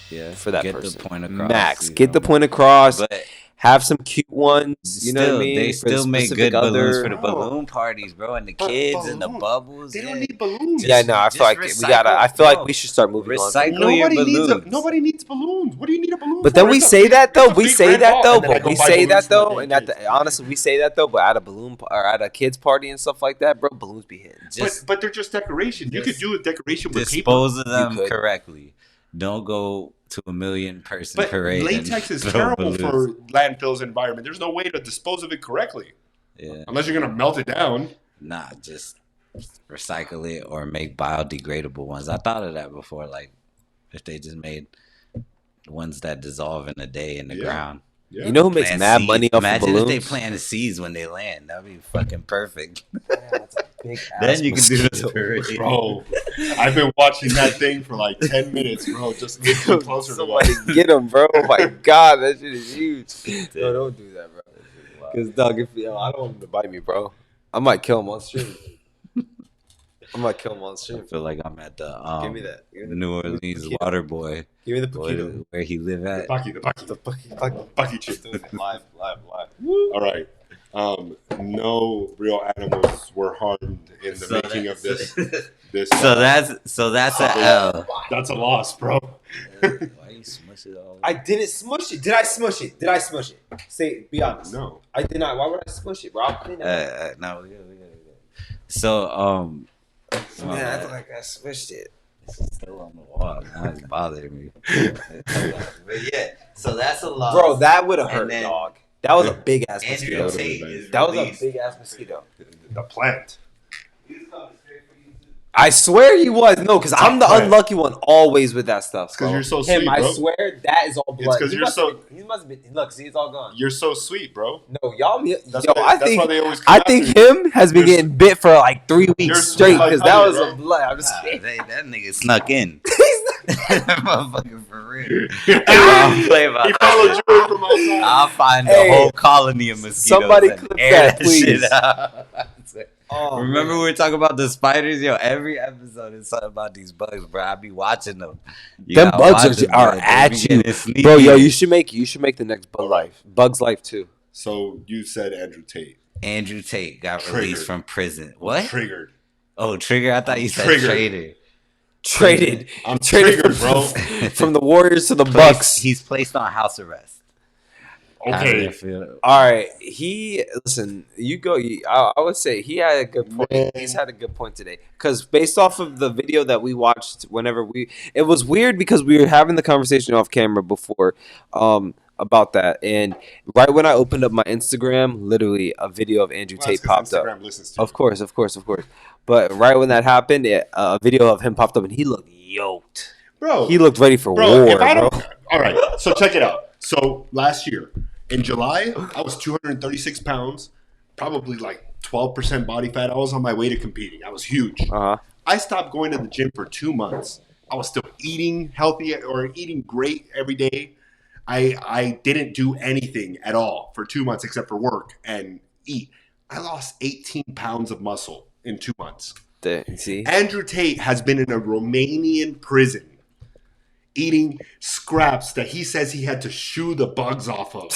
Yeah, For that get person. the point across. Max. you Get know. the point across. But Have some cute ones. You know what I still, mean? they For the still make specific good balloons other- for the balloon parties, bro, and the But kids and the balloons, bubbles. They don't yeah. need balloons. Yeah, no, I feel like just we gotta. I recycle, feel like bro. we should start moving on. Recycle your balloons. Nobody needs balloons. What do you need a balloon But for? then we It's a say big- that though. it's a We big say red that ball, though. and then I But go we buy say balloons that for my though. And at kids. the honestly, we say that though. But at a balloon or at a kids party and stuff like that, bro, balloons be hitting. But they're just decoration. You could do a decoration with paper. Dispose of them could. correctly. Don't go to a 1 million person But parade. latex and is throw terrible balloons. for landfills environment. There's no way to dispose of it correctly Yeah, unless you're gonna melt it down. nah, just recycle it or make biodegradable ones. I thought of that before. Like if they just made ones that dissolve in a day in the Yeah. ground. Yeah. You know who makes Plant mad seeds. money off of Imagine balloons? if they plant the seeds when they land. That'd be fucking perfect. Big Then you can do the mosquito. parade. Bro, I've been watching that thing for like 10 minutes, bro. Just get me closer to Somebody one. get him, bro. Oh my god, that shit is huge. No, don't do that, bro. Because dog, if I don't want him to bite me, bro. I might kill him on stream. I'm gonna kill him on I stream. feel like I'm at the Give me that. New Orleans Water Boy. Give me the poquito. Where he live at? The Bucky chip. Live. All right. No real animals were harmed in the making of this. So that's a L. That's a loss, bro. Why you smush it all? I didn't smush it. Did I smush it? Say, be honest. No. I did not. Why would I smush it, bro? No, we good. So, man, I feel like I smushed it. it's still on the wall. Now it's bothering me. But yeah, so that's a loss. Bro, that would have And hurt, then dog. That was a big ass Andrew mosquito. Tate is That was a released. big ass mosquito. The plant. I swear he was. No, because I'm the unlucky one always with that stuff. Because bro. you're so Him, sweet, I bro. swear that is all blood. 'cause He you're must so- have been- He must have been. Look, see, it's all gone. You're so sweet, bro. No, y'all. That's Yo, why they always come I after think you. him has been You're- getting bit for like 3 weeks You're straight sweet because like that honey, was bro. a blood. I'm just That nigga snuck in. Motherfucker for real. I'll play about He that. followed you in from outside. I'll find Hey, the whole colony of mosquitoes. somebody and clip air that, please. shit out. Oh, Remember man. we were talking about the spiders? Yo, every episode is something about these bugs, bro. I be watching them. You Them gotta bugs watch them, are bro. They at be you, getting sneaky. bro. Yo, you should make the next Bugs Life 2. So you said Andrew Tate. Andrew Tate got Triggered. released from prison. What? Triggered. Oh, Trigger. I thought you said Triggered. Trader. Traded. I'm Traded triggered, bro. From the Warriors to the Bucks. He's placed on house arrest. How do Okay. you feel? All right, listen. You go. I would say he had a good point. Man. He's had a good point today because based off of the video that we watched, it was weird because we were having the conversation off camera before, about that, and right when I opened up my Instagram, literally a video of Andrew Well, Tate that's 'cause popped up. Instagram listens to Of course. But right when that happened, a video of him popped up, and he looked yoked. bro. He looked ready for Bro, war, if I bro. don't, all right. So check it out. So last year in July, I was 236 pounds, probably like 12% body fat. I was on my way to competing. I was huge. Uh huh. I stopped going to the gym for 2 months. I was still eating healthy or eating great every day. I didn't do anything at all for 2 months except for work and eat. I lost 18 pounds of muscle in 2 months. See. Andrew Tate has been in a Romanian prison eating scraps that he says he had to shoo the bugs off of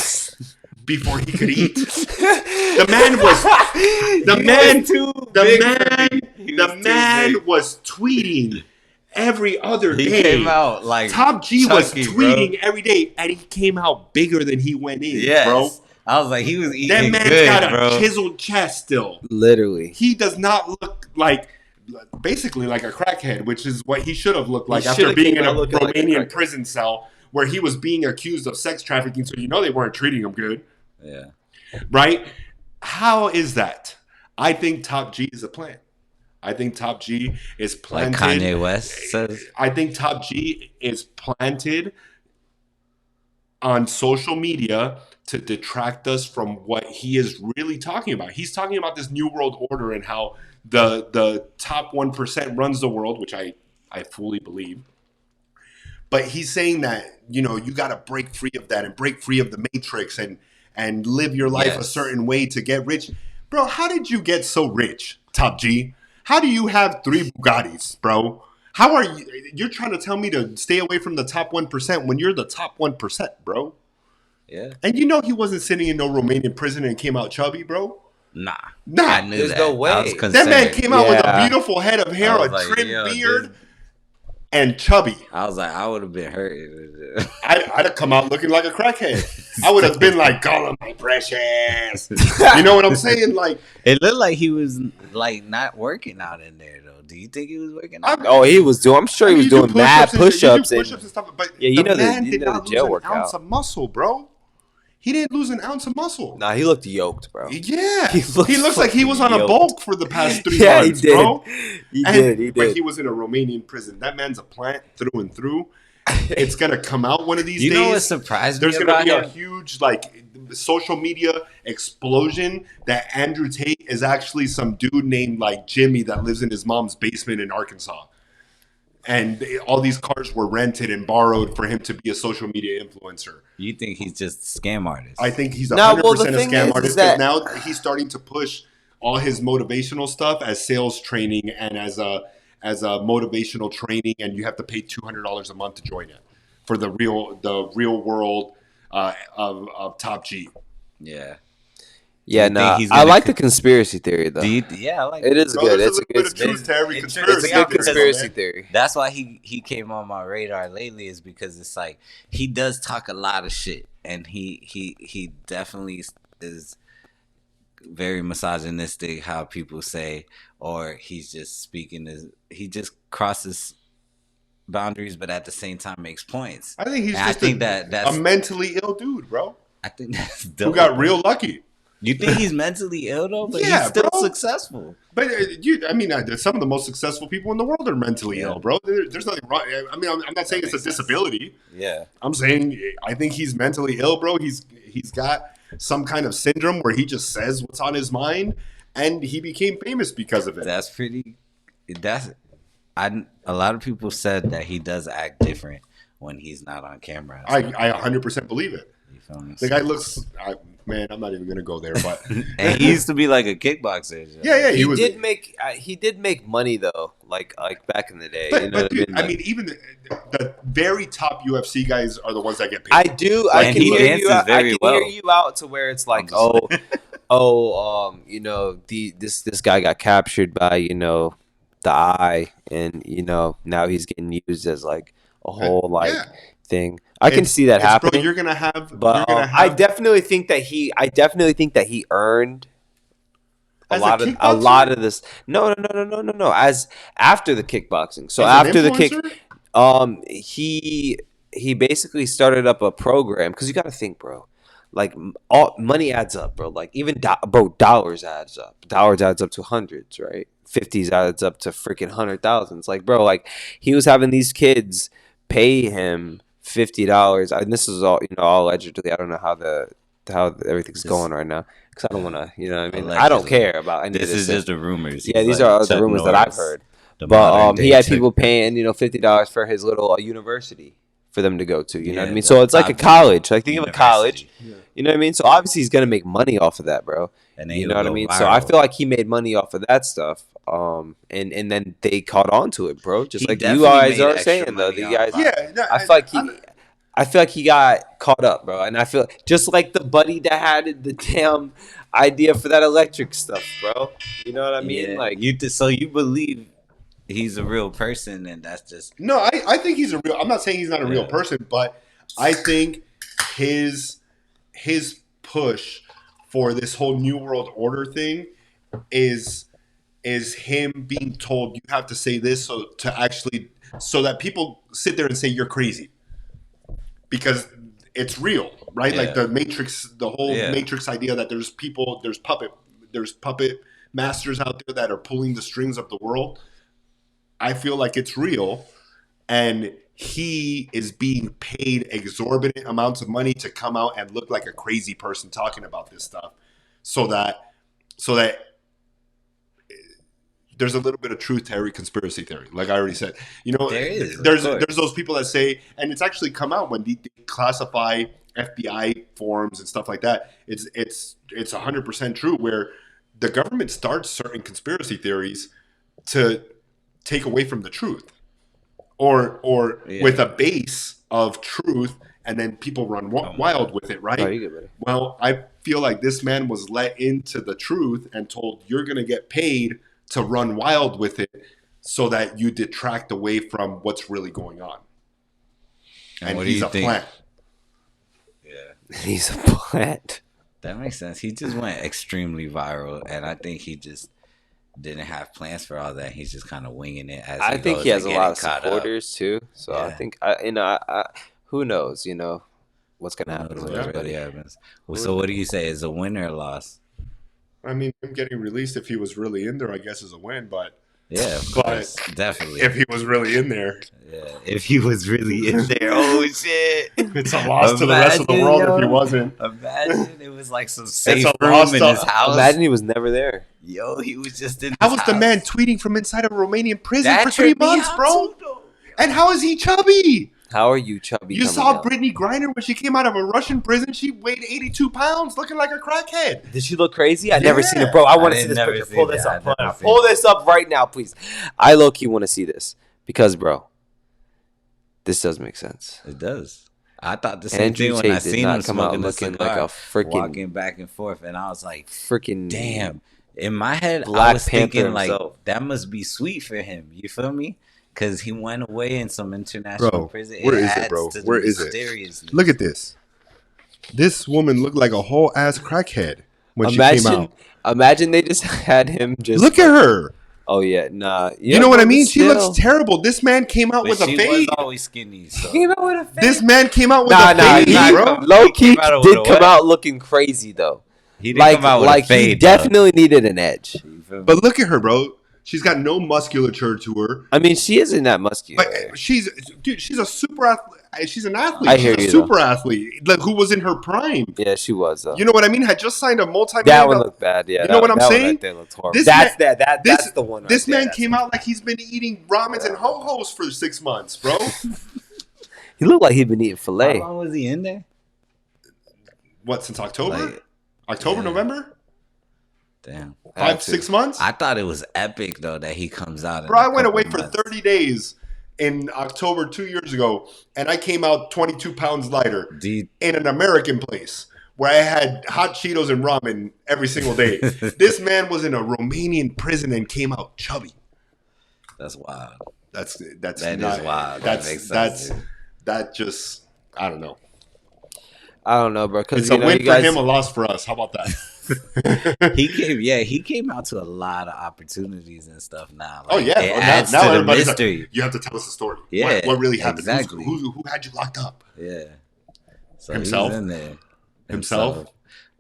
before he could eat. The man was tweeting every other He day. came out like Top G was Chucky, tweeting every day, and he came out bigger than he went in, Yes. bro. I was like, he was That eating man's good, got a bro. chiseled chest still. Literally. He does not look like, basically like a crackhead, which is what he should have looked like He after should've being came in a out looking like a Romanian crackhead. prison cell where he was being accused of sex trafficking. So you know they weren't treating him good, Yeah. right? How is that? I think Top G is a plant. I think Top G is Like planted. Kanye West says. I think Top G is planted on social media to detract us from what he is really talking about. He's talking about this new world order and how the top 1% runs the world, which I fully believe. But he's saying that, you got to break free of that and break free of the matrix and live your life a Yes. certain way to get rich. Bro, how did you get so rich, Top G? How do you have 3 Bugattis, bro? How are you? You're trying to tell me to stay away from the top 1% when you're the top 1%, bro. Yeah. And he wasn't sitting in no Romanian prison and came out chubby, bro. Nah. Nah. I knew There's that. no way. I was That That man concerned. came out with a Yeah. beautiful head of hair, I was a like, trimmed yo, beard, this- and chubby. I was like, I would have been hurt. I'd have come out looking like a crackhead. I would have been like, call him my precious. You know what I'm saying? Like, It looked like he was like not working out in there though. Do you think he was working out? Oh, he was doing. I'm sure he was you do doing mad push-ups and and stuff. But Yeah, you the know the- man you did know not the jail lose an workout. ounce of muscle, bro. He didn't lose an ounce of muscle. Nah, he looked yoked, bro. Yeah, He he, looked looks like he was on a yoked. bulk for the past 3 Yeah, he months, did. bro. He And- did. But he was in a Romanian prison. That man's a plant through and through. It's gonna come out one of these You days. know what surprised me There's gonna about be him? a huge social media explosion that Andrew Tate is actually some dude named like Jimmy that lives in his mom's basement in Arkansas. And all these cars were rented and borrowed for him to be a social media influencer. You think he's just a scam artist? I think he's 100% No, well, the a thing scam is artist that- because now he's starting to push all his motivational stuff as sales training and as a motivational training, and you have to pay $200 a month to join it for the real world of Top G. Yeah. Yeah, nah. I like the conspiracy theory though. I like it. Is good. It's a good truth to every It's a good conspiracy theory. That's why he came on my radar lately, is because it's like he does talk a lot of shit, and he definitely is very misogynistic, how people say, or he's just speaking he just crosses boundaries, but at the same time makes points. I think he's that's a mentally ill dude, bro. I think that's dope. Who got real lucky. You think he's mentally ill though? But he's still successful. But some of the most successful people in the world are mentally ill, bro. There's nothing wrong. I mean, I'm not saying it's a disability. Yeah. I'm saying I think he's mentally ill, bro. He's got some kind of syndrome where he just says what's on his mind, and he became famous because of it. A lot of people said that he does act different when he's not on camera. I 100% believe it. You feel me? The guy looks, man, I'm not even gonna go there, but and he used to be like a kickboxer. So. Yeah, he did make money though, like back in the day. But dude, I mean, even the very top UFC guys are the ones that get paid. I do. I can hear you. I can hear you out to where it's like, this guy got captured by the eye, and now he's getting used as like a whole thing. I can see that happening. Bro, you're gonna have, I definitely think that he earned a lot of this. No. As after the kickboxing, so after the kick, he basically started up a program, because you got to think, bro. Like all money adds up, bro. Like even dollars adds up. Dollars adds up to hundreds, right? 50s adds up to freaking 100,000s. Like, bro, like he was having these kids pay him $50, and this is all all allegedly. I don't know how everything's going right now, because I don't want to, what I mean. Allegedly. I don't care about any of this. This is just the rumors. Yeah, these are the rumors that I've heard. But he had people paying $50 for his little university for them to go to. You know what I mean? So it's like a college. Like think of a college. Yeah. You know what I mean? So obviously he's gonna make money off of that, bro. And you know what I mean? Viral. So I feel like he made money off of that stuff. And then they caught on to it, bro. Just like you guys are saying, though. The guys, I feel like he got caught up, bro. And I feel just like the buddy that had the damn idea for that electric stuff, bro. You know what I mean? Yeah. Like so you believe he's a real person, and that's just no. I think he's a real. I'm not saying he's not a real person, but I think his push for this whole New World Order thing is him being told you have to say this so that people sit there and say you're crazy, because it's real, right? Like the Matrix, the whole Matrix idea that there's puppet masters out there that are pulling the strings of the world. I feel like it's real, and he is being paid exorbitant amounts of money to come out and look like a crazy person talking about this stuff, so that there's a little bit of truth to every conspiracy theory. Like I already said, there's those people that say, and it's actually come out when they classify FBI forms and stuff like that. It's 100% true, where the government starts certain conspiracy theories to take away from the truth, or with a base of truth, and then people run wild with it, right? Oh, you good, buddy. Well, I feel like this man was let into the truth and told you're going to get paid to run wild with it, so that you detract away from what's really going on. And he's a plant. Yeah, he's a plant. That makes sense. He just went extremely viral, and I think he just didn't have plans for all that. He's just kind of winging it. I think he has a lot of supporters too. So I think who knows? What's gonna happen when everybody happens. So what do you say? Is a win or a loss? I mean, him getting released, if he was really in there, I guess is a win. But yeah, of course, definitely. If he was really in there, if he was really in there, oh shit, it's a loss to the rest of the world if he wasn't. Imagine it was like some safe room in his house. Imagine he was never there. Yo, he was just in. How was the man tweeting from inside a Romanian prison for 3 months, bro? And how is he chubby? How are you chubby? You coming saw down? Brittany Griner when she came out of a Russian prison. She weighed 82 pounds, looking like a crackhead. Did she look crazy? I never seen it, Yeah. bro. I want to see didn't this never picture. see Pull that. this I up. Pull, never it. Pull seen this up right now, please. I low key want to see this because, bro, this does make sense. It does. I thought the same Andrew thing when Tate I did seen not him come out smoking a looking cigar, like a freaking walking back and forth, and I was like, freaking damn. In my head, I Black was Panther thinking like himself. that must be sweet for him. You feel me? Because he went away in some international Bro, prison. where is it, adds bro? to the Where is it? mysteriousness. Look at this. This woman looked like a whole ass crackhead when she came out. Imagine they just had him just Look at her. Oh yeah, nah. You know what I mean? She Still, looks terrible. This man came out But with a she fade. was always skinny. So. came out with a fade. This man came out with Nah, a fade, he, bro. low He key came out with did a come what? out looking crazy though. He didn't come out with a fade. He definitely needed an edge. You feel me? But look at her, bro. She's got no musculature to her. I mean, she isn't that muscular. But she's a super athlete. She's an athlete. I hear she's a you, super athlete, like who was in her prime. Yeah, she was though. You know what I mean? Had just signed a multi-million. That one looked bad. Yeah, You know what I'm that saying? One right there looked horrible. This That's man- that's the one. This right there. man That's came the out like he's been eating ramens and ho-hos for 6 months, bro. He looked like he'd been eating filet. How long was he in there? What, since October? Like, October, yeah. November? Damn. 5-6 months? I thought it was epic though that he comes out. in Bro, a I went couple away for months. 30 days in October 2 years ago, and I came out 22 pounds lighter Dude, in an American place where I had hot Cheetos and ramen every single day. This man was in a Romanian prison and came out chubby. that's wild. That's That not, is wild. That makes sense, dude. that just, I don't know. I don't know, bro. Because It's a win for him, a loss for us. How about that? He came out to a lot of opportunities and stuff now. Oh yeah, it well, adds now to the everybody's mystery. like, you have to tell us the story. Yeah, what really happened? exactly. Who had you locked up? Yeah, so Himself? he was in there Himself?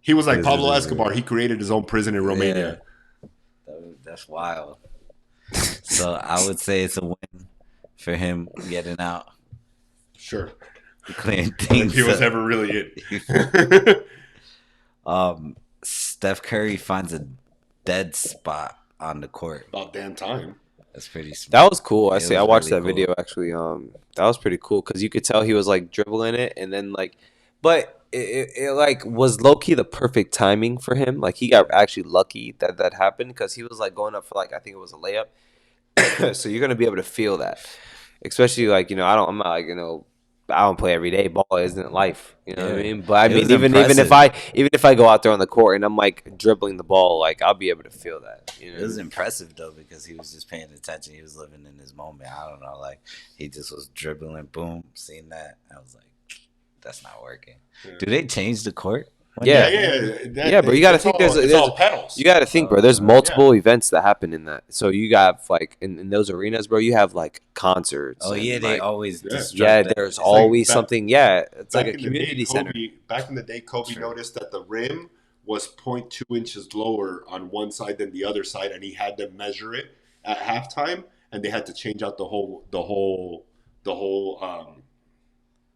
He was like His- Pablo his- Escobar. He created his own prison in Romania. That's wild. So I would say it's a win for him getting out, Sure. clearing If things he was up. ever really it. Steph Curry finds a dead spot on the court. About damn time. That's pretty smart. That was cool. I It see. I was watched really that cool. video actually. That was pretty cool because you could tell he was like dribbling it, and then like, but it like was low key the perfect timing for him. Like he got actually lucky that happened because he was like going up for like I think it was a layup. So you're gonna be able to feel that, especially like I'm not like I don't play every day. Ball isn't life. You know what I Yeah. mean? But I It mean, was even impressive. if I go out there on the court and I'm like dribbling the ball, like I'll be able to feel that. You know? It was impressive though because he was just paying attention. He was living in his moment. I don't know, like he just was dribbling. Boom, seeing that. I was like, that's not working. Yeah. Do they change the court? Yeah. Yeah, bro, you gotta it's think all- there's it's all pedals. You got to think, bro. There's multiple events that happen in that. So you got like in those arenas, bro. You have like concerts. Oh and, yeah, they like, always Yeah. disrupt yeah. that. There's like always back- something. Yeah, it's like a in the day, community center. Back in the day, Kobe True. noticed that the rim was 0.2 inches lower on one side than the other side, and he had to measure it at halftime, and they had to change out the whole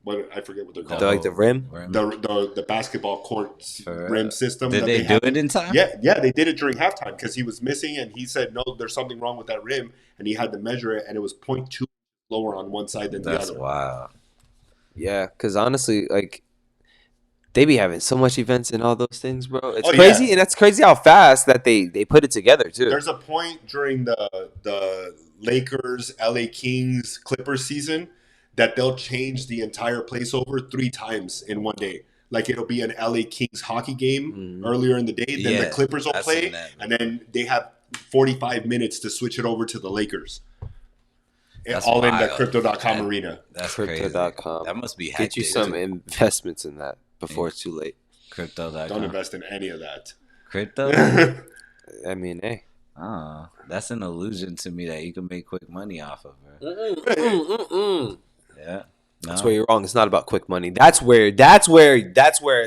what I forget what they're called. Like the rim. The basketball court For rim real? system. Did that they do had. it in time? Yeah, they did it during halftime because he was missing, and he said no, there's something wrong with that rim, and he had to measure it, and it was 0.2 lower on one side than That's the other. wild. Yeah, because honestly, like they be having so much events and all those things, bro. It's Oh, crazy, yeah. and that's crazy how fast that they put it together too. There's a point during the Lakers, LA Kings, Clippers season that they'll change the entire place over 3 times in one day. Like it'll be an LA Kings hockey game earlier in the day, then the Yeah, Clippers will I've play, seen that. and then they have 45 minutes to switch it over to the Lakers. That's All in the wild. Crypto.com arena. That's crazy. Crypto.com. That must be Get you hectic. some investments in that before it's too late. Crypto.com. Don't invest in any of that. Crypto? I mean, hey. Oh, that's an illusion to me that you can make quick money off of her. Yeah. That's No? where you're wrong. It's not about quick money. That's where it's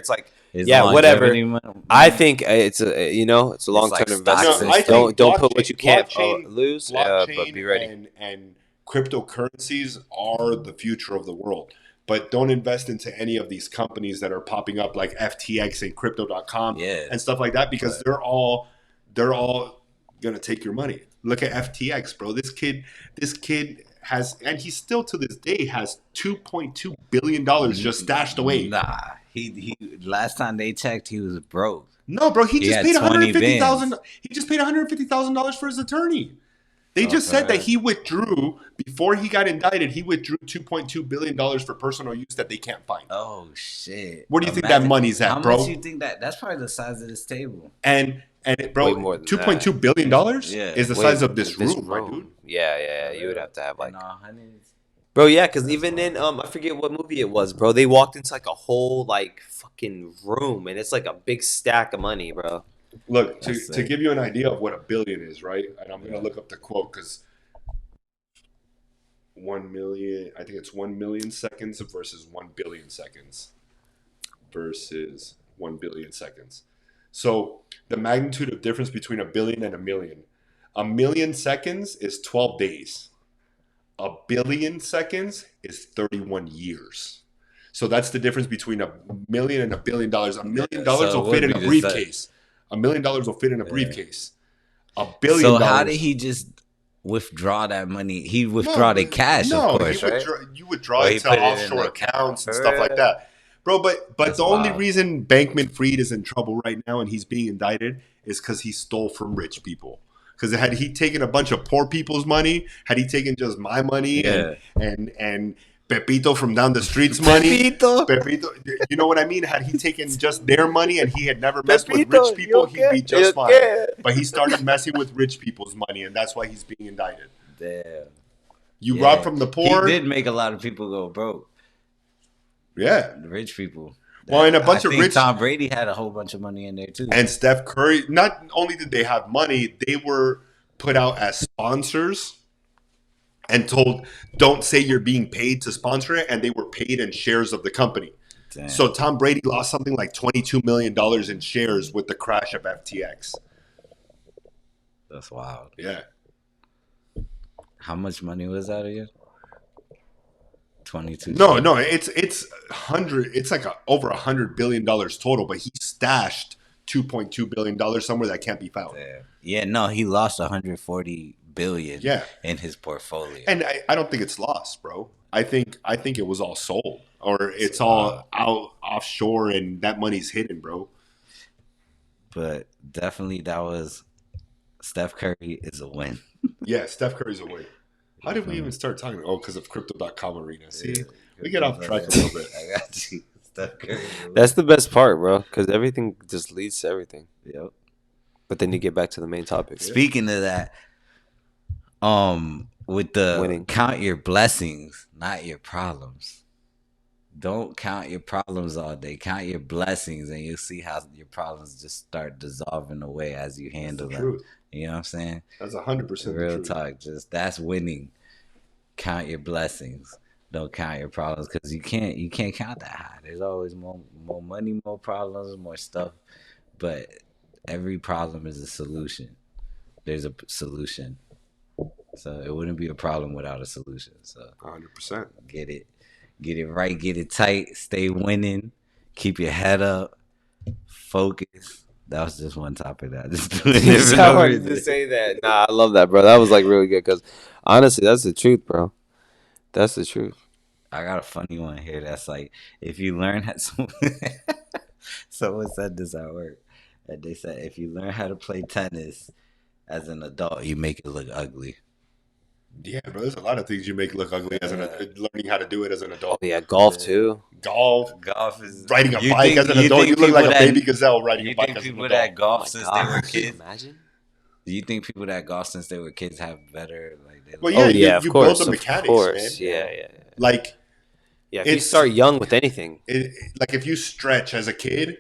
like, Is yeah, whatever. longevity money? I think it's a it's a long like term stocks investment. and I think Don't put what you can't blockchain- lose, blockchain but be ready. and cryptocurrencies are the future of the world. But don't invest into any of these companies that are popping up like FTX and Crypto.com Yeah. and stuff like that because they're all gonna take your money. Look at FTX, bro. This kid and he still to this day has $2.2 billion just stashed away. Nah, he last time they checked, he was broke. No, bro, he just had paid 20 $150,000. He just paid $150,000 for his attorney. They just said that he withdrew before he got indicted. He withdrew $2.2 billion for personal use that they can't find. Oh shit! Where do you think that money's at, bro? How much you think that's probably the size of this table? And bro, $2.2 billion is the size of this room, my dude. Yeah. You would have to have like. Hundreds. Bro, yeah, because even in I forget what movie it was, bro. They walked into like a whole like fucking room, and it's like a big stack of money, bro. Look, to give you an idea of what a billion is, right? And I'm gonna look up the quote because 1 million, I think it's 1 million seconds versus 1 billion seconds versus 1 billion seconds. So the magnitude of difference between a billion and a million. A million seconds is 12 days. A billion seconds is 31 years. So that's the difference between a million and $1 billion. $1 million will fit in a briefcase. $1 million will fit in a briefcase. $1 billion. So how did he just withdraw that money? He withdraw the cash, of course, right? You withdraw it to offshore accounts and stuff like that. Bro, but the only reason Bankman-Fried is in trouble right now and he's being indicted is because he stole from rich people. Because had he taken a bunch of poor people's money, had he taken just my money and Pepito from down the street's money, Pepito, you know what I mean? Had he taken just their money and he had never messed with rich people, he'd be just fine. But he started messing with rich people's money, and that's why he's being indicted. Damn. You rob from the poor. He did make a lot of people go broke. Yeah. The rich people. Well, and a bunch of rich. Tom Brady had a whole bunch of money in there too. And Steph Curry. Not only did they have money, they were put out as sponsors and told, don't say you're being paid to sponsor it. And they were paid in shares of the company. Damn. So Tom Brady lost something like $22 million in shares with the crash of FTX. That's wild. Yeah. How much money was that again? 22. No, it's like over $100 billion total, but he stashed $2.2 billion somewhere that can't be found. Yeah, no, he lost $140 billion in his portfolio. And I don't think it's lost, bro. I think it was all sold or it's all out offshore and that money's hidden, bro. But definitely that was Steph Curry is a win. Yeah, Steph Curry's a win. How did we even start talking? Oh, because of Crypto.com Arena. See, we get off track a little bit. I got you. Steph Curry. That's the best part, bro, because everything just leads to everything. Yep. But then you get back to the main topic. Speaking of that, with the winning, count your blessings, not your problems. Don't count your problems all day. Count your blessings, and you'll see how your problems just start dissolving away as you handle them. Truth. You know what I'm saying? That's 100% real talk. Just that's winning. Count your blessings. Don't count your problems because you can't count that high. There's always more money, more problems, more stuff. But every problem is a solution. There's a solution. So it wouldn't be a problem without a solution. So 100%. Get it right, get it tight, stay winning, keep your head up, focus. That was just one topic that I just doing it. I wanted to say that. Nah, I love that, bro. That was like really good because honestly, that's the truth, bro. That's the truth. I got a funny one here that's like, if you learn how someone said this at work, and they said if you learn how to play tennis as an adult, you make it look ugly. Yeah, bro. There's a lot of things you make look ugly as learning how to do it as an adult. Oh, yeah, golf too. Golf is riding a bike as an adult. You look like a baby gazelle riding a bike as an adult. You think people that golf since they were kids? Imagine. Do you think people that golf since they were kids have better like? Well, yeah, you build the mechanics, man. Yeah. Like, if you start young with anything, like if you stretch as a kid,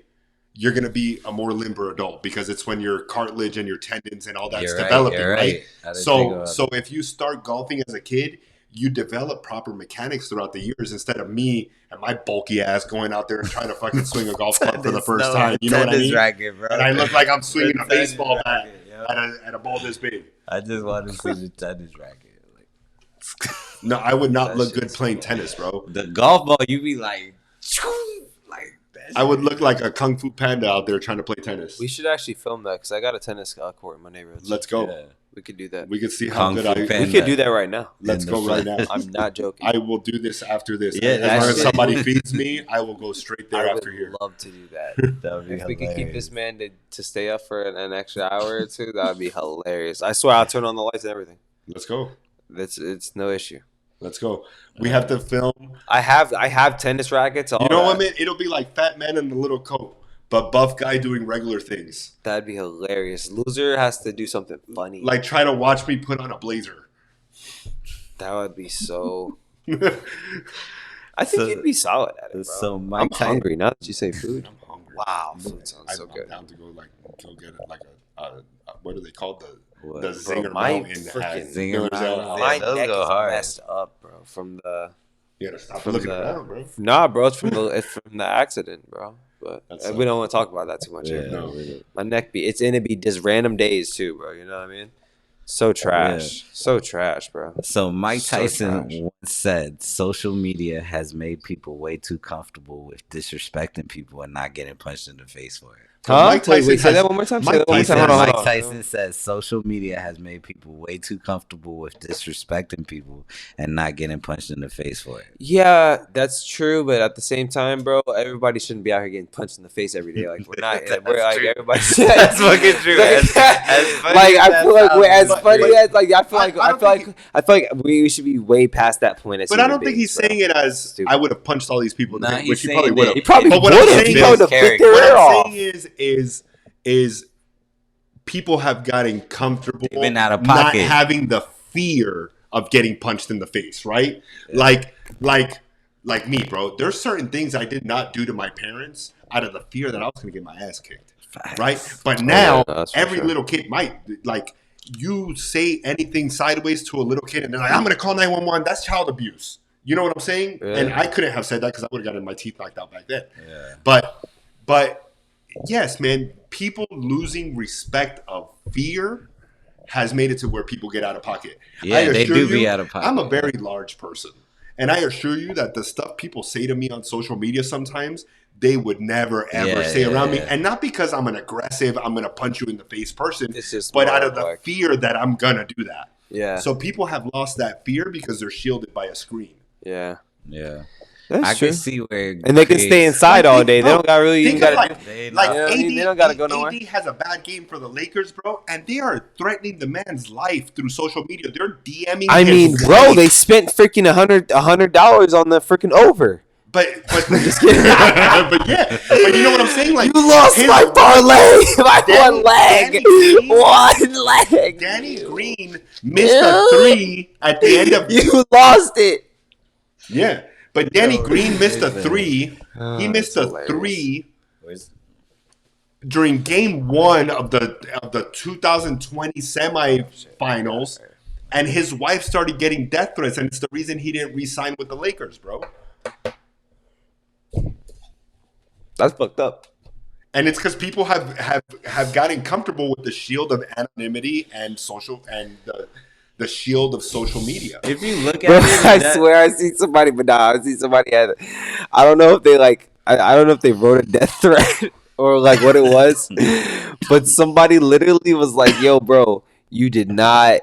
you're gonna be a more limber adult because it's when your cartilage and your tendons and all that's developing, right? So if you start golfing as a kid, you develop proper mechanics throughout the years instead of me and my bulky ass going out there and trying to fucking swing a golf club for the first time. You know what I mean? Racket, bro. And I look like I'm swinging a baseball bat at a ball this big. I just want to see the tennis racket. No, I would not look good playing tennis, bro. The golf ball, you be like I would look like a Kung Fu Panda out there trying to play tennis. We should actually film that because I got a tennis court in my neighborhood. Let's go. Yeah. We could do that. We could see how Kung good Fu I. Panda. We could do that right now. Let's In go the right flesh. now. I'm not joking. I will do this after this. Yeah, As long that's as it. somebody feeds me, I will go straight there I after would here. love to do that. That would be If we could keep this hilarious. man to stay up for an extra hour or two, that would be hilarious. I swear I'll turn on the lights and everything. Let's go. It's no issue. Let's go. We have to film. I have tennis rackets. All You know that. what, man? It'll be like Fat Man in a little coat, but buff guy doing regular things. That'd be hilarious. Loser has to do something funny. Like try to watch me put on a blazer. That would be so. I'm I think So- you'd be solid at it, bro. So I'm Mike Tyson. hungry now that you say food. hungry. Wow, food sounds so I'm good. down to go get it like a what are they called the What? the Bro, Zinger my Mountain freaking- has. Zinger There's a- Mountain. My Yeah, those neck go is hard. messed up, bro. From the You gotta stop From looking the- around, bro. nah, bro. It's from the accident, bro. But That's we don't want to talk about that too much. Yeah, here. No. really. My neck it's gonna be just random days too, bro. You know what I mean? So trash, so trash, bro. So Mike So Tyson trash. once said, "Social media has made people way too comfortable with disrespecting people and not getting punched in the face for it." Huh? Mike Tyson wait, say has- that one more time. Mike Say that one more Tyson time. Hold on, has- hold Mike on. Tyson says social media has made people way too comfortable with disrespecting people and not getting punched in the face for it. Yeah, that's true, but at the same time, bro, everybody shouldn't be out here getting punched in the face every day. Like we're not. we're like true. everybody. That's fucking true. As funny like as I that feel like we're as sounds, funny as like I feel I like don't I feel think like I feel like we should be way past that point. As But I human don't think beings, he's bro. saying it as Stupid. I would have punched all these people in the Nah, face, he's which he saying probably that would have. He probably But would what I'm have. saying He is- probably would have flicked their What ear I'm off. saying is people have gotten comfortable They've been out of not pocket. having the fear of getting punched in the face, right? Like me, bro. There's certain things I did not do to my parents out of the fear that I was going to get my ass kicked, right? But now yeah, no, that's for every sure. little kid might like you say anything sideways to a little kid, and they're like, "I'm going to call 911." That's child abuse. You know what I'm saying? Yeah. And I couldn't have said that because I would have gotten my teeth knocked out back then. Yeah. But yes, man, people losing respect of fear has made it to where people get out of pocket. Yeah, I they assure do be you, out of pocket. I'm a very large person. And I assure you that the stuff people say to me on social media sometimes, they would never, ever Yeah, say yeah, around me. yeah. And not because I'm an aggressive, I'm going to punch you in the face person, It's just but more out of the like- fear that I'm going to do that. Yeah, So people have lost that fear because they're shielded by a screen. yeah, Yeah. that's I true. can see where it And they can stay creates- inside all day. They Bro, don't got really. You think got of like, They like not- Yeah, I AD, mean, they don't gotta go nowhere. AD has a bad game for the Lakers, bro, and they are threatening the man's life through social media. They're DMing. I his mean, bro, wife. they spent freaking $100 on the freaking over. But Just kidding. but yeah, but you know what I'm saying? Like You lost his my wife- parlay, my Danny- one leg, Danny Green- one leg. Danny Green missed a three at the end of You lost it. yeah. But Danny Yo, Green missed a listen. three. He missed that's a hilarious. three Where's- during Game 1 of the 2020 semifinals, and his wife started getting death threats, and it's the reason he didn't re-sign with the Lakers, bro. That's fucked up. And it's because people have gotten comfortable with the shield of anonymity and social and the shield of social media. If you look at Bro, it, I that- swear I see somebody, but nah, I see somebody had. I don't know if they like. I don't know if they wrote a death threat or like what it was, but somebody literally was like, "Yo, bro, you did not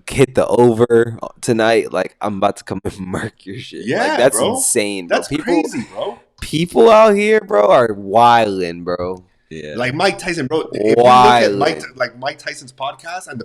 hit the over tonight. Like, I'm about to come and murk your shit. Yeah, like, that's bro. insane. Bro. That's crazy, bro. People out here, bro, are wildin', bro. yeah. Like Mike Tyson, bro. If you look Wild. at Mike Tyson's podcast and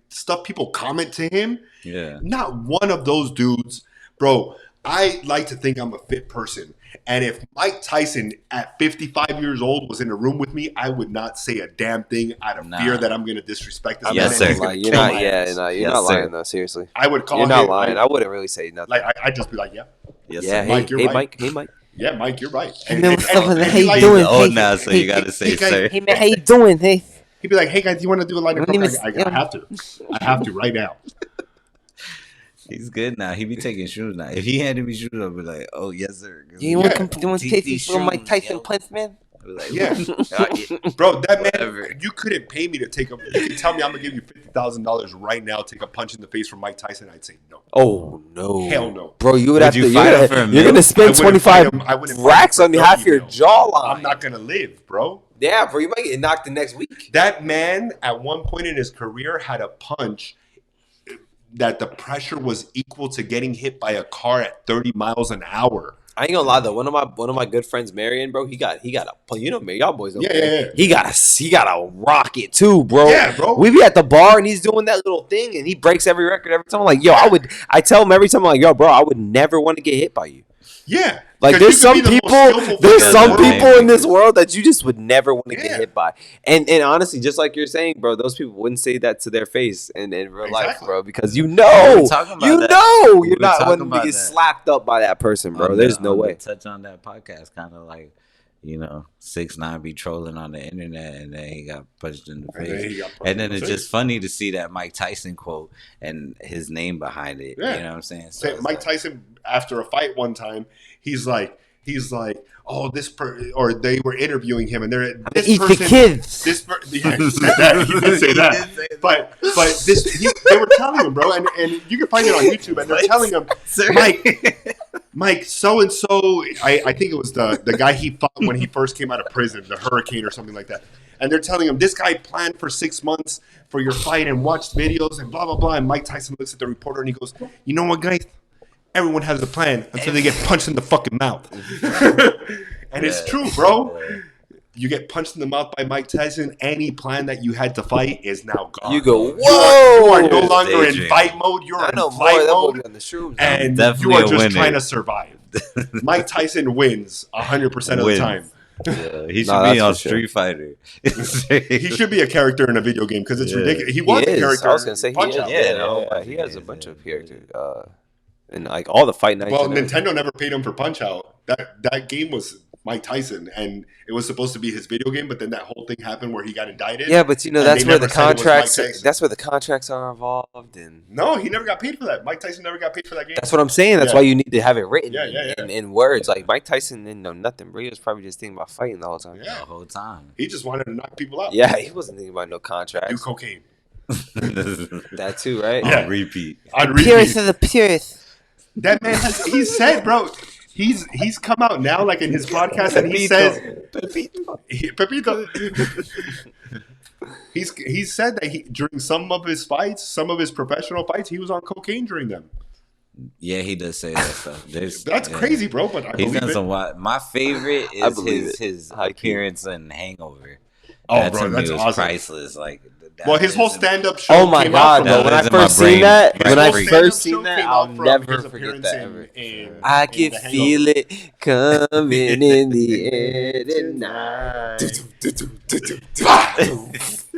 stuff people comment to him, yeah. not one of those dudes, bro. I like to think I'm a fit person. And if Mike Tyson at 55 years old was in a room with me, I would not say a damn thing out of Nah. fear that I'm going to disrespect this Yes, man. and sir. he's gonna Like, you're kill not. my Yeah, ass. no, you're Yes, not lying sir. though. Seriously, I would call you're not him. lying. I wouldn't really say nothing. I'd just be like, yeah. Yes, yeah, sir. hey, Mike, you're hey, right. Mike, hey, Mike. Yeah, Mike, you're right. Hey, man, what's up, man? How he you like- doing? He's old Hey, now, so hey, you gotta hey, say hey, sir. Hey, man, how you doing? Hey, He'd be like, hey, guys, do you want to do a line of My name coke? is- I have to. I have to right now. He's good now. He be taking shoes now. If he handed me shoes, I'd be like, "Oh yes, sir." you want Yeah. to take these little Mike Tyson punts, man? I'd be like, Yeah. Bro, that Whatever. man, you couldn't pay me to take a. You can tell me I'm gonna give you $50,000 right now, take a punch in the face from Mike Tyson. I'd say no. Oh no, Hell no, bro! You would Would have you to. fight him for a You're mil? gonna spend I wouldn't fight 25 him. I wouldn't fight racks him for on half 30 your mil. jawline. I'm not gonna live, bro. Yeah, bro, you might get knocked the next week. That man, at one point in his career, had a punch that the pressure was equal to getting hit by a car at 30 miles an hour. I ain't gonna lie though. One of my good friends, Marion, bro, he got a, you know, man, y'all boys know. Yeah, Marion. yeah. He got a rocket too, bro. Yeah, bro. We be at the bar and he's doing that little thing and he breaks every record every time. I'm like, yo, I tell him every time, I'm like, yo, bro, I would never want to get hit by you. Yeah. Like there's some people in this world that you just would never want to get hit by. And honestly, just like you're saying, bro, those people wouldn't say that to their face in real life, bro, because you're not wanting to get slapped up by that person, bro. There's no way. Touch on that podcast, kind of like, 6ix9ine be trolling on the internet, and then he got punched in the face. And then it's just funny to see that Mike Tyson quote and his name behind it. Yeah. You know what I'm saying? So Mike Tyson, after a fight one time, he's like, oh, or they were interviewing him, and they're eat the kids. He did say that. But they were telling him, bro, and you can find it on YouTube, and they're telling him, Mike, so and so. I think it was the guy he fought when he first came out of prison, the Hurricane or something like that. And they're telling him, this guy planned for 6 months for your fight and watched videos and blah blah blah. And Mike Tyson looks at the reporter and he goes, "You know what, guys? Everyone has a plan until they get punched in the fucking mouth." And it's true, bro. You get punched in the mouth by Mike Tyson, any plan that you had to fight is now gone. You go, whoa! You are no longer in fight mode. You're in flight mode. And you are just trying to survive. Mike Tyson wins 100% of the time. Yeah, he should be on Street Fighter. He should be a character in a video game because it's ridiculous. He was a character. I was gonna say he has a bunch of characters. And like all the fight nights. Well, Nintendo never paid him for Punch Out. That game was Mike Tyson, and it was supposed to be his video game, but then that whole thing happened where he got indicted. Yeah, but that's where the contracts. That's where the contracts are involved. And no, he never got paid for that. Mike Tyson never got paid for that game. That's what I'm saying. That's why you need to have it written in words. Like Mike Tyson didn't know nothing, bro. He was probably just thinking about fighting the whole time. Yeah, the whole time. He just wanted to knock people out. Yeah, he wasn't thinking about no contracts. Do cocaine. That too, right? Yeah. On repeat. Purest of the purest. That man he said, bro, he's come out now, like in his podcast, and he says, Pepito. He's said that during some of his professional fights, he was on cocaine during them. Yeah, he does say that stuff. That's crazy, bro. But I believe it. My favorite is his appearance in Hangover. Oh, that bro, to me that's was awesome. Priceless. Like, his whole stand-up show. Oh my god! Bro, when I first seen that, I'll never forget that ever. I can feel it coming in the air tonight.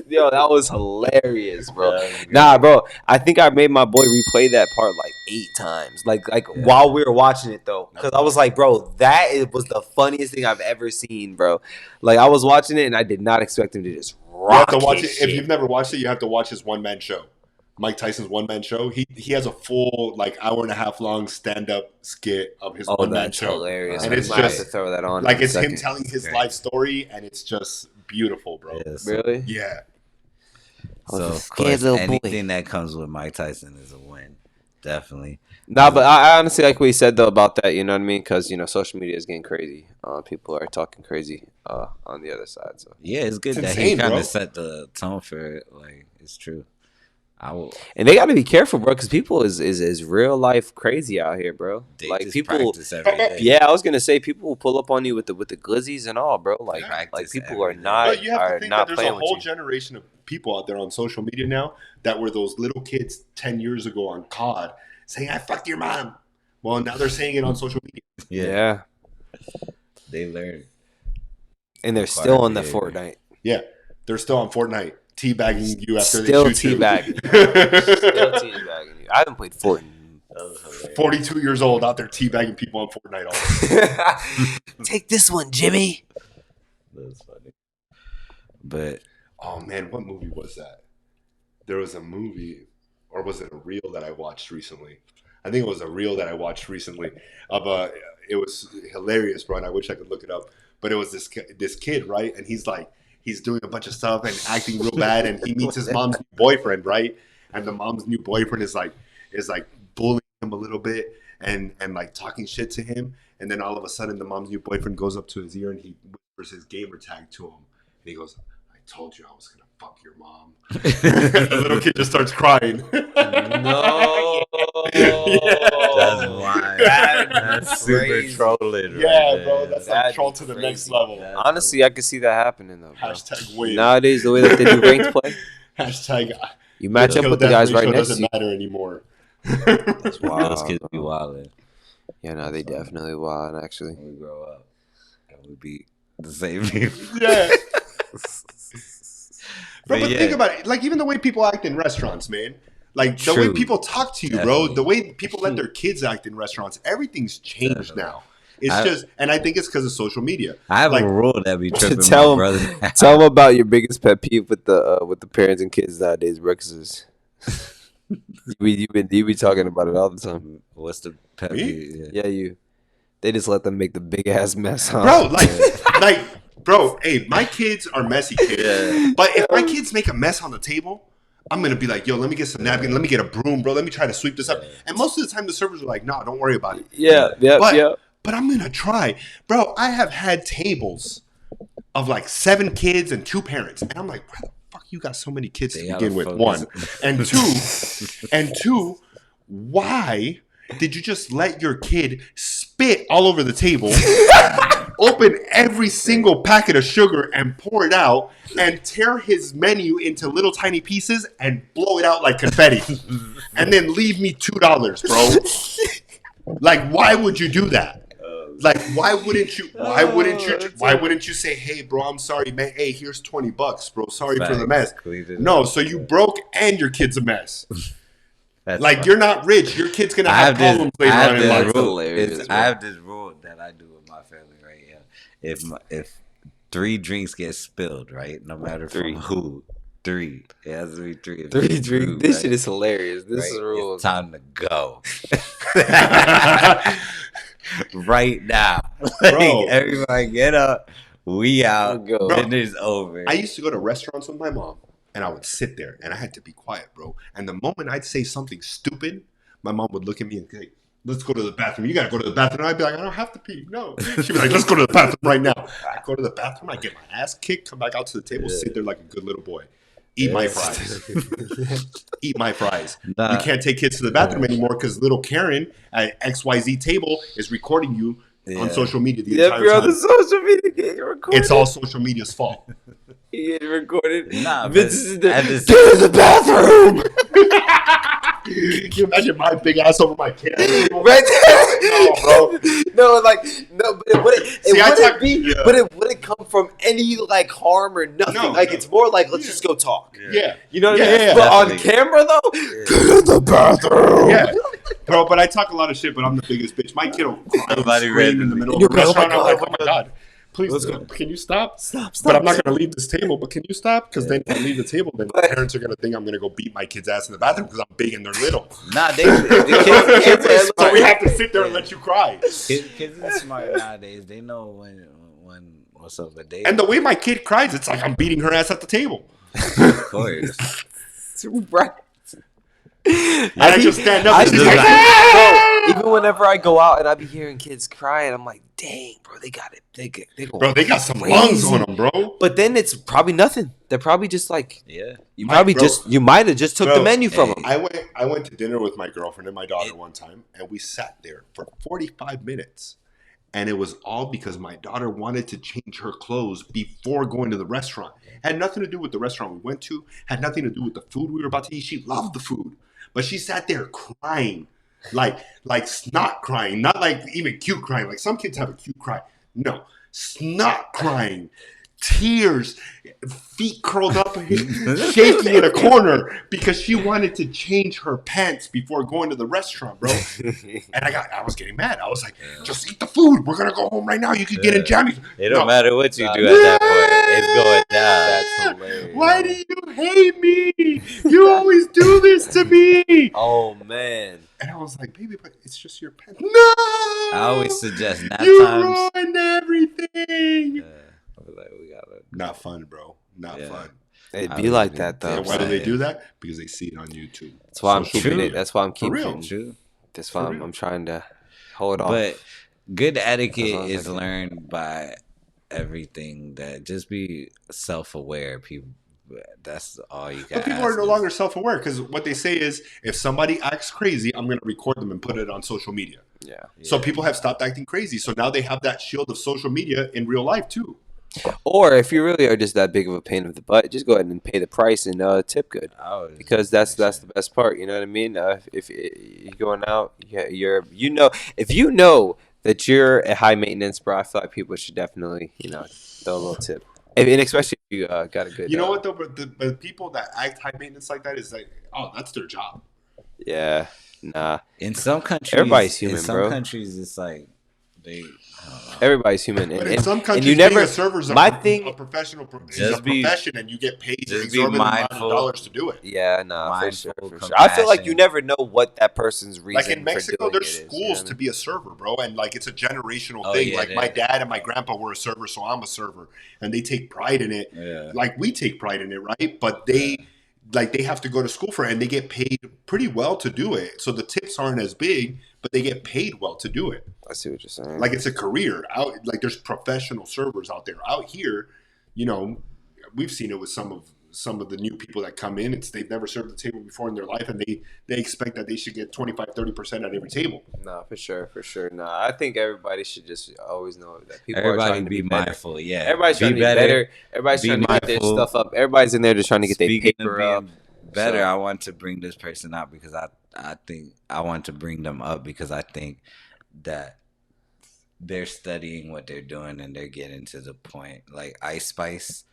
Yo, that was hilarious, bro. Nah, bro, I think I made my boy replay that part like 8 times, while we were watching it though, because I was like, bro, was the funniest thing I've ever seen, bro. Like I was watching it and I did not expect him to just rock. You have to watch it. If you've never watched it, you have to watch his one-man show. Mike Tyson's one-man show. He has a full hour and a half long stand-up skit of his one-man show. Hilarious. And it's just to throw that on. Like it's him telling his life story, and it's just beautiful, bro. Yes. Really? Yeah. So of course, anything that comes with Mike Tyson is a win. Definitely. Nah, but I honestly like what he said though about that. You know what I mean? Because social media is getting crazy. People are talking crazy on the other side. So yeah, it's good that he kind of set the tone for it. Like it's true. And they got to be careful, bro, because people is real life crazy out here, bro. They like just people, every day. Yeah, I was gonna say people will pull up on you with the glizzies and all, bro. Like people are not. But you have to think that there's a whole generation of people out there on social media now that were those little kids 10 years ago on COD saying "I fucked your mom." Well, now they're saying it on social media. Yeah. They learned, and they're still on the Fortnite. Yeah, they're still on Fortnite. Teabagging you after still they shoot teabagging. you. Still teabagging you. I haven't played Fortnite. 42 years old out there teabagging people on Fortnite all day. Take this one, Jimmy. That's funny. But oh man, what movie was that? There was a movie, or was it a reel that I watched recently? I think it was a reel that I watched recently. It was hilarious, bro, and I wish I could look it up. but it was this kid, right? And he's doing a bunch of stuff and acting real bad, and he meets his mom's new boyfriend, right? And the mom's new boyfriend is bullying him a little bit and like talking shit to him, and then all of a sudden the mom's new boyfriend goes up to his ear and he whispers his gamer tag to him, and he goes, "I told you I was gonna fuck your mom." The little kid just starts crying. No. That's wild. That's super trolling. Yeah, bro, that's like That'd troll be to the crazy. next level. Honestly, I could see that happening though. Bro. Hashtag win. Nowadays, the way that they do ranked play, Hashtag you match up with the guys right next to doesn't you. matter anymore. That's wild. Those kids be wildin'. Yeah, no, they definitely wild. Actually, When we grow up, and we be the same people. Yeah. Bro, but yeah. think about it. Like, even the way people act in restaurants, man. Like, the way True. people talk to you, Definitely. bro. The way people let their kids act in restaurants. Everything's changed Definitely. now. It's and I think it's because of social media. I have like, a rule that be tripping tell my 'em- brother. tell them about your biggest pet peeve with the parents and kids nowadays, bro. 'Cause you be talking about it all the time. What's the pet Me? peeve? Yeah, you. They just let them make the big ass mess, huh? Bro, bro, hey, my kids are messy kids. Yeah. But if my kids make a mess on the table, I'm going to be like, yo, let me get some napkin. Let me get a broom, bro. Let me try to sweep this up. And most of the time, the servers are like, no, don't worry about it. Yeah. But I'm going to try. Bro, I have had tables of like 7 kids and 2 parents. And I'm like, why the fuck you got so many kids They to begin with? gotta 1. focus. And two, why did you just let your kid spit all over the table, open every single packet of sugar and pour it out, and tear his menu into little tiny pieces and blow it out like confetti, and then leave me $2, bro? Like, why would you do that? Like, why wouldn't you say, hey, bro, I'm sorry, man. Hey, here's $20, bro. Sorry for the mess. No, so you broke and your kid's a mess. That's Like, fine. you're not rich. Your kid's gonna have problems later on in life. hilarious, I have this rule that I do with my family, right? Yeah. If 3 drinks get spilled, right, no matter from who, 3. It has to be 3. If 3 it's drinks. rude, This right? shit is hilarious. This Right? is rules. It's time to go. Right now. Bro. Everybody get up. We out. Go. Dinner's over. I used to go to restaurants with my mom, and I would sit there, and I had to be quiet, bro. And the moment I'd say something stupid, my mom would look at me and say, let's go to the bathroom. You gotta go to the bathroom. I'd be like, I don't have to pee. No. She'd be like, let's go to the bathroom right now. I go to the bathroom. I get my ass kicked, come back out to the table, sit there like a good little boy. Eat my fries. Eat my fries. Nah. You can't take kids to the bathroom anymore because little Karen at XYZ table is recording you on social media the entire You're on time. the social media getting recorded. It's all social media's fault. Getting recorded. Nah, Vince but is there. at Get this- to the bathroom. Can you imagine my big ass over my kid? Right there. No, bro. No, like no, but it wouldn't. See, I wouldn't talk- be. yeah. But it wouldn't come from any like harm or nothing. No, like no. it's more like let's just go talk. Yeah. You know what I Yeah, mean? yeah, But on definitely. camera though, get in the bathroom. Yeah. Bro, but I talk a lot of shit, but I'm the biggest bitch. My kid will cry and Nobody scream read in the it. middle of You're the like, oh my restaurant. I'm like, God, oh my God. Please, Let's go. can you stop? Stop. But I'm not going to leave this table, but can you stop? Because then if I leave the table, then my parents are going to think I'm going to go beat my kid's ass in the bathroom because I'm big and they're little. Nah, the kids are So smart. we have to sit there and let you cry. Kids are smart nowadays. They know when what's up, but they And the way my kid cries, it's like I'm beating her ass at the table. of course. Right. And I just stand up I and just, she's like, bro, even whenever I go out and I be hearing kids crying, I'm like, dang, bro, they got it. They go. bro, they got some crazy. lungs on them, bro. But then it's probably nothing. They're probably just like Yeah. you My- probably bro. you might have just took the Bro, menu from hey. them. I went to dinner with my girlfriend and my daughter one time, and we sat there for 45 minutes. And it was all because my daughter wanted to change her clothes before going to the restaurant. Had nothing to do with the restaurant we went to, had nothing to do with the food we were about to eat. She loved the food. But she sat there crying, like snot crying, not like even cute crying. Like some kids have a cute cry. No, snot crying, tears, feet curled up, shaking in a corner because she wanted to change her pants before going to the restaurant, bro. And I was getting mad. I was like, just eat the food. We're gonna go home right now. You can get in jammies. It don't No. matter what you do at that point. It's going down. That's hilarious. Why do you hate me? You always do this to me. Oh man. And I was like, baby, but it's just your pen. No. I always suggest nap you times. ruined everything. I was like, we gotta. Not fun, bro. Not fun. It'd be like that though. And why do they do that? Because they see it on YouTube. That's why I'm Social keeping media. it. That's why I'm For real. keeping. True. That's why I'm trying to hold off. But good As etiquette long as I is can. learned by everything. That just be self-aware. People, that's all you got. But people are no longer self-aware because what they say is, if somebody acts crazy, I'm going to record them and put it on social media. Yeah. So people have stopped acting crazy. So now they have that shield of social media in real life too. Or if you really are just that big of a pain in the butt, just go ahead and pay the price and tip good. Because that's the best part. You know what I mean? If you're going out, if you know that you're a high maintenance, bro, I feel like people should definitely throw a little tip. And especially if you got a good. You know what though? But the people that act high maintenance like that is like, oh, that's their job. Yeah. Nah. In some countries, Everybody's human, in some bro. countries, it's like they. Everybody's human, But and, in some countries, and you never. being a server is My a thing. professional is Just a be- profession, and you get paid just be exorbitant amount of mindful. dollars to do it. Yeah, nah, for Mindful, sure. I feel like you compassion. never know what that person's reason. Like in Mexico, for doing there's it is, schools you to be a server, bro, and like it's a generational Oh, thing. yeah, like they- my dad and my grandpa were a server, so I'm a server, and they take pride in it. Yeah. Like we take pride in it, right? But they have to go to school for it, and they get paid pretty well to do it. So the tips aren't as big, but they get paid well to do it. I see what you're saying. Like it's a career out. Like there's professional servers out there. Out here, we've seen it with some of the new people that come in. They've never served the table before in their life, and they expect that they should get 25-30% at every table. No, for sure. No, I think everybody should just always know that people are Everybody trying to be better. mindful. Yeah. Everybody's trying to be better. Everybody's Be trying to get their mindful. stuff up. Everybody's in there just trying to get their Speaking paper of up. being better, So- I want to bring this person out because I think I want to bring them up because I think that they're studying what they're doing and they're getting to the point. Like Ice Spice,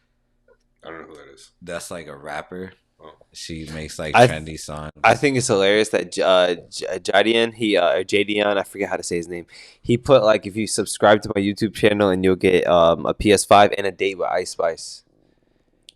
I don't know who that is. that's like a rapper. Oh. She makes like I- trendy songs. I think it's hilarious that Jadian, or Jadian, I forget how to say his name. He put like, if you subscribe to my YouTube channel and you'll get a PS5 and a date with Ice Spice.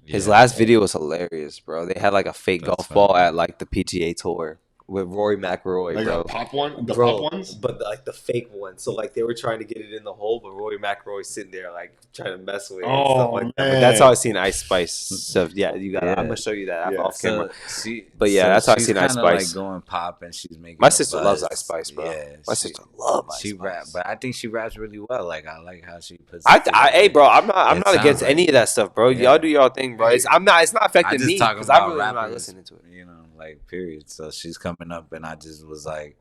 His Yeah. last video was hilarious, bro. They had like a fake That's golf ball funny. at like the PGA Tour with Rory McIlroy, Like bro. a pop one, the Bro, pop ones. but like the fake one. So like they were trying to get it in the hole, but Rory McIlroy sitting there like trying to mess with it and Oh, stuff like that. But man. that's how I seen Ice Spice stuff. Yeah, you got. Yeah. I'm gonna show you that Yeah. off camera. She, But yeah, that's how I she's seen Ice kinda, Spice. Like going pop and she's making. My a sister buzz. loves Ice Spice, bro. Yeah, My sister loves Ice She Spice. rap, but I think she raps really well. Like I like how she puts. Hey, bro, I'm It not sounds against like any of that stuff, bro. Yeah. Y'all do y'all thing, bro. It's not I affecting just me talk because I'm about really not rappers, listening to it. like period. So she's coming up, and I just was like,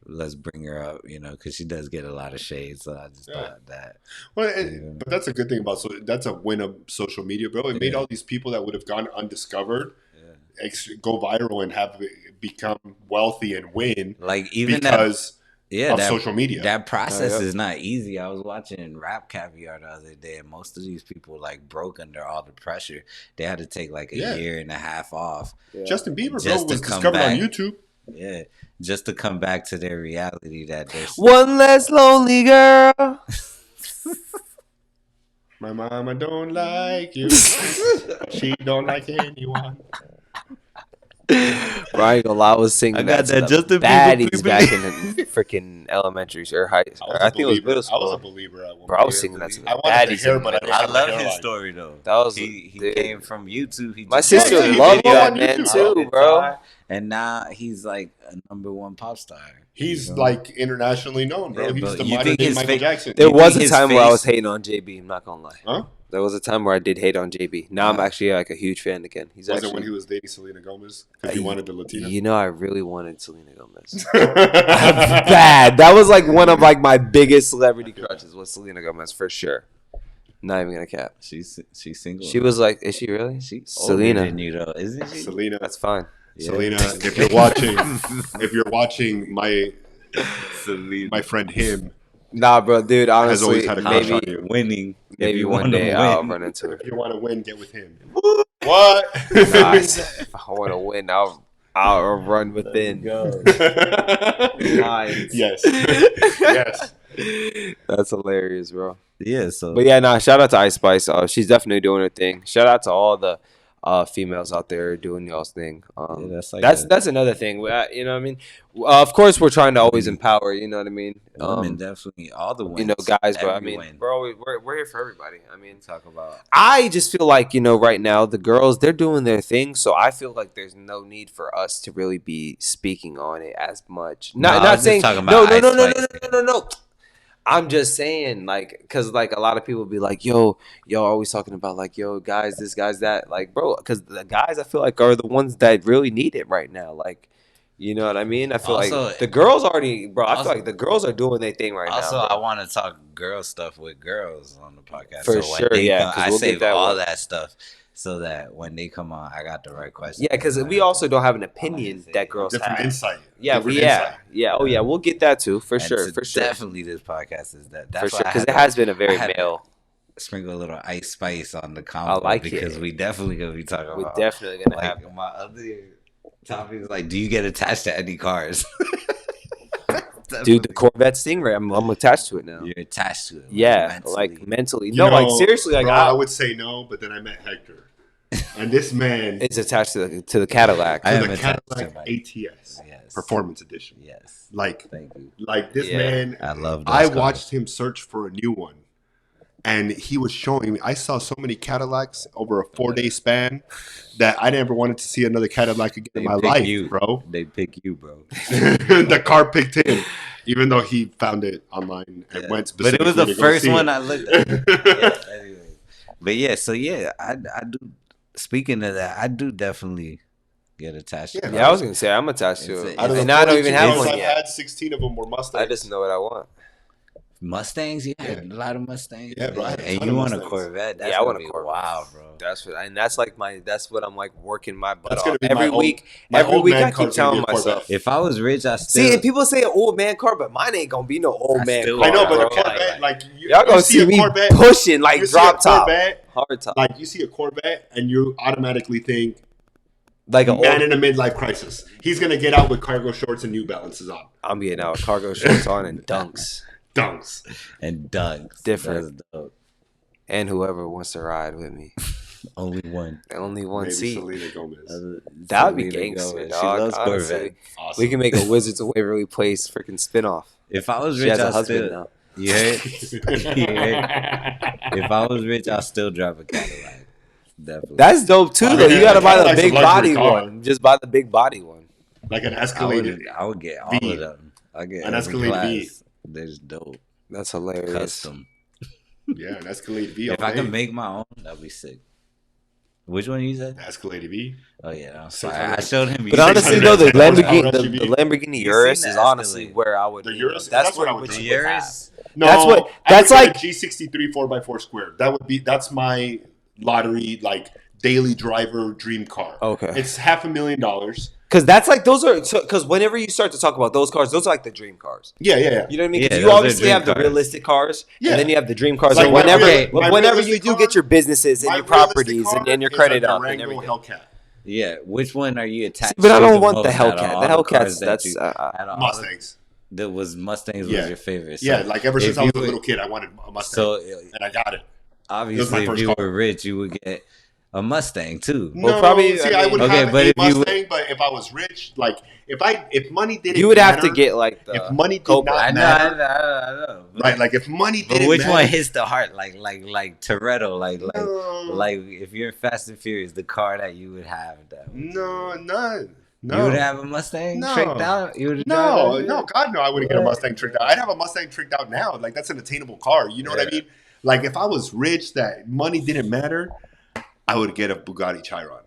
let's bring her up, because she does get a lot of shade. So I just thought that. Well, Yeah. but that's a good thing about that's a win of social media, bro. It made Yeah. all these people that would have gone undiscovered Yeah. go viral and have become wealthy and win Like even because of that social media. That process Oh, yeah. is not easy. I was watching Rap Caviar the other day, and most of these people like broke under all the pressure. They had to take like a year and a half off. Justin Bieber, bro, Just to was come discovered on back. YouTube. Yeah, just to come back to their reality that they're One less lonely girl. My mama don't like you. She don't like anyone. Bro, I ain't gonna lie, I was singing I got that, that to Justin the Bieber baddies back in freaking elementary or high. I think it was middle school. I was a believer at one Bro, I was point. singing that to the I wanted the baddies. hair, in but I middle didn't I have school. the love his hairline. story though. That was He dude. came from YouTube. He My just sister posted a loves video him on man, YouTube, too, on bro. guitar, and now he's like a #1 pop star. He's You know? like internationally known, bro. Yeah, He's but the you modern think day his Michael fake- Jackson. There You was think a his time where I face- was hating on JB. I'm not gonna lie. Huh? There was a time where I did hate on JB. Now I'm actually like a huge fan again. He's Was actually it when he was dating Selena Gomez? Because he wanted the Latina? You know, I really wanted Selena Gomez. Bad. That was like one of like my biggest celebrity crushes was Selena Gomez for sure. Not even gonna cap. She's single. She was like, is she really? She Selena. older than you though, isn't she? Selena. That's fine. Yeah. Selena, if you're watching my Selena. my friend him, Nah, bro, dude. Has Honestly, always had a crush on maybe you. winning. If maybe you one wanna day win. I'll run into her. if you want to win, get with him. What? Nice. If I want to win, I'll run within. Yes. Yes. That's hilarious, bro. Yeah, so But yeah, nah. Shout out to Ice Spice. She's definitely doing her thing. Shout out to all the females out there doing y'all's thing. yeah, that's like That's another thing. You know what I mean? Of course, we're trying to always empower. You know what I mean? women definitely all the wins. You know, guys. But I every mean, win. bro, we're here for everybody. I mean, Talk about I just feel like, right now the girls, they're doing their thing, so I feel like there's no need for us to really be speaking on it as much. No, I Not was just saying talking no, about no, no, Ice no, no, Spice. no, no, no, no. I'm just saying, like, because like a lot of people be like, yo, always talking about like, yo, guys, this, guys, that, like, bro, because the guys I feel like are the ones that really need it right now, like. You know what I mean? I feel Also- like the girls already, bro. I also- feel like the girls are doing their thing right Also, now. I want to talk girl stuff with girls on the podcast. For so when sure, they yeah, come, 'cause I we'll get save that all one. that stuff so that when they come on, I got the right question. Yeah, because we also don't have an opinion that girls Different have. insight. Yeah, Different yeah, insight. yeah. Oh yeah, we'll get that too, for And sure, for sure, Definitely, this podcast is that. That's for why sure. I Because had it to has been a very I had to male. sprinkle a little ice spice on the combo like because it. we definitely gonna be talking We're about definitely gonna like have. my other topic is like, do you get attached to any cars? Dude, the Corvette Stingray. I'm attached to it now. You're attached to it. Yeah, mentally. like mentally. You No, like know, seriously, like bro, I would say no, but then I met Hector, and this man it's attached to the Cadillac. I am to the attached to Cadillac my- ATS Yes. Performance Edition. Yes. Like Thank you. this Yeah. man. I love. I those cars. watched him search for a new one, and he was showing me. I saw so many Cadillacs over a 4-day span that I never wanted to see another Cadillac again in my pick life, you, bro. They pick you, bro. The car picked him, even though he found it online and went But it specifically was the to go first see one it. I looked at. Yeah, anyway. But yeah, so yeah, I do. Speaking of that, I do definitely get attached. Yeah, to Yeah, I was gonna say I'm attached to It's it, a- Out of the and I don't 42 even have cars one I've yet. had 16 of them were Mustangs. I just know what I want. Mustangs. Yeah, Yeah. a lot of Mustangs. Yeah, bro, I had a And ton you of want a Mustangs. Corvette? That's Yeah, I want gonna a be Corvette. Wow, bro. That's what, and that's like that's what I'm like working my butt That's off gonna be every my old- week. my Every old week man I keep car's gonna be telling a Corvette. myself. If I was rich, I still. See, and people say old man car, but mine ain't gonna be no old I man still car. I know, but bro. a Corvette, like you, Y'all gonna you see a me Corvette, pushing like you see drop a top, Corvette, hard top, like you see a Corvette, and you automatically think, like a man old. in a midlife crisis. He's gonna get out with cargo shorts and New Balances on, I'm getting out with cargo shorts on and dunks, dunks. and Doug's Different. That's dope. and whoever wants to ride with me. Only one. Only one Maybe seat. Selena Gomez. That would be Selena gangster, Gomez. dog. She loves honestly. Corvette. Awesome. We can make a Wizards of Waverly Place freaking spinoff. If I was She rich, has a I'd husband still. now. You heard? You heard? If I was rich, I'll still drive a Cadillac. Definitely. That's dope too, I though. mean, You gotta buy the Cadillac's a big luxury body car. one. Just buy the big body one. Like an I Escalade. would get all V. of them. I get An every Escalade class. V. There's dope, That's hilarious. custom. Yeah, an Escalade V. If all I day. can make my own, that'd be sick. Which one you said? Escalade V. Oh yeah, I'm 600. sorry. I showed him. But honestly, though, the 600 Lamborghini, horsepower the SUV. Lamborghini You Urus seen is the honestly Escalade. where I would. The you know, Urus? That's That's what where I would which do. you The would have. Urus. No, That's what- I that's would get like- a G63 4x4 square. That's my lottery like daily driver dream car. Okay. It's $500,000. Because that's like those are because whenever you start to talk about those cars, those are like the dream cars. Yeah, yeah, yeah. You know what I mean? Yeah, Because you those are obviously dream have the cars. realistic cars, Yeah. and then you have the dream cars. Like So my whenever, real- my whenever you realistic do car- get your businesses and My your properties realistic and your car credit is a up and Durango everything. Hellcat. Yeah, which one are you attached? But I to don't the want the most out of Hellcat. all The cars Hellcat's that that's you- out of all the- Mustangs. That was Mustangs Yeah. was your favorite. So Yeah, like ever since if I was you a were- little kid, I wanted a Mustang, So and I got it. obviously, if first you car. were rich, you would get a Mustang too. Well, No, probably- see, I I, mean- would Okay, have but a if you- Mustang, but if I was rich, like if money didn't, You would have to matter, get like if the money did Cobra. I not know, matter, I know. right? Like if money But didn't which matter, one hits the heart? Like Toretto, No. like if you're in Fast and Furious, the car that you would have. That would, No, none. No. You would have a Mustang No. tricked out. You would No, God, no, I wouldn't get a Mustang tricked out. I'd have a Mustang tricked out now. Like, that's an attainable car. You know what I Yeah. mean? Like, if I was rich, that money didn't matter, I would get a Bugatti Chiron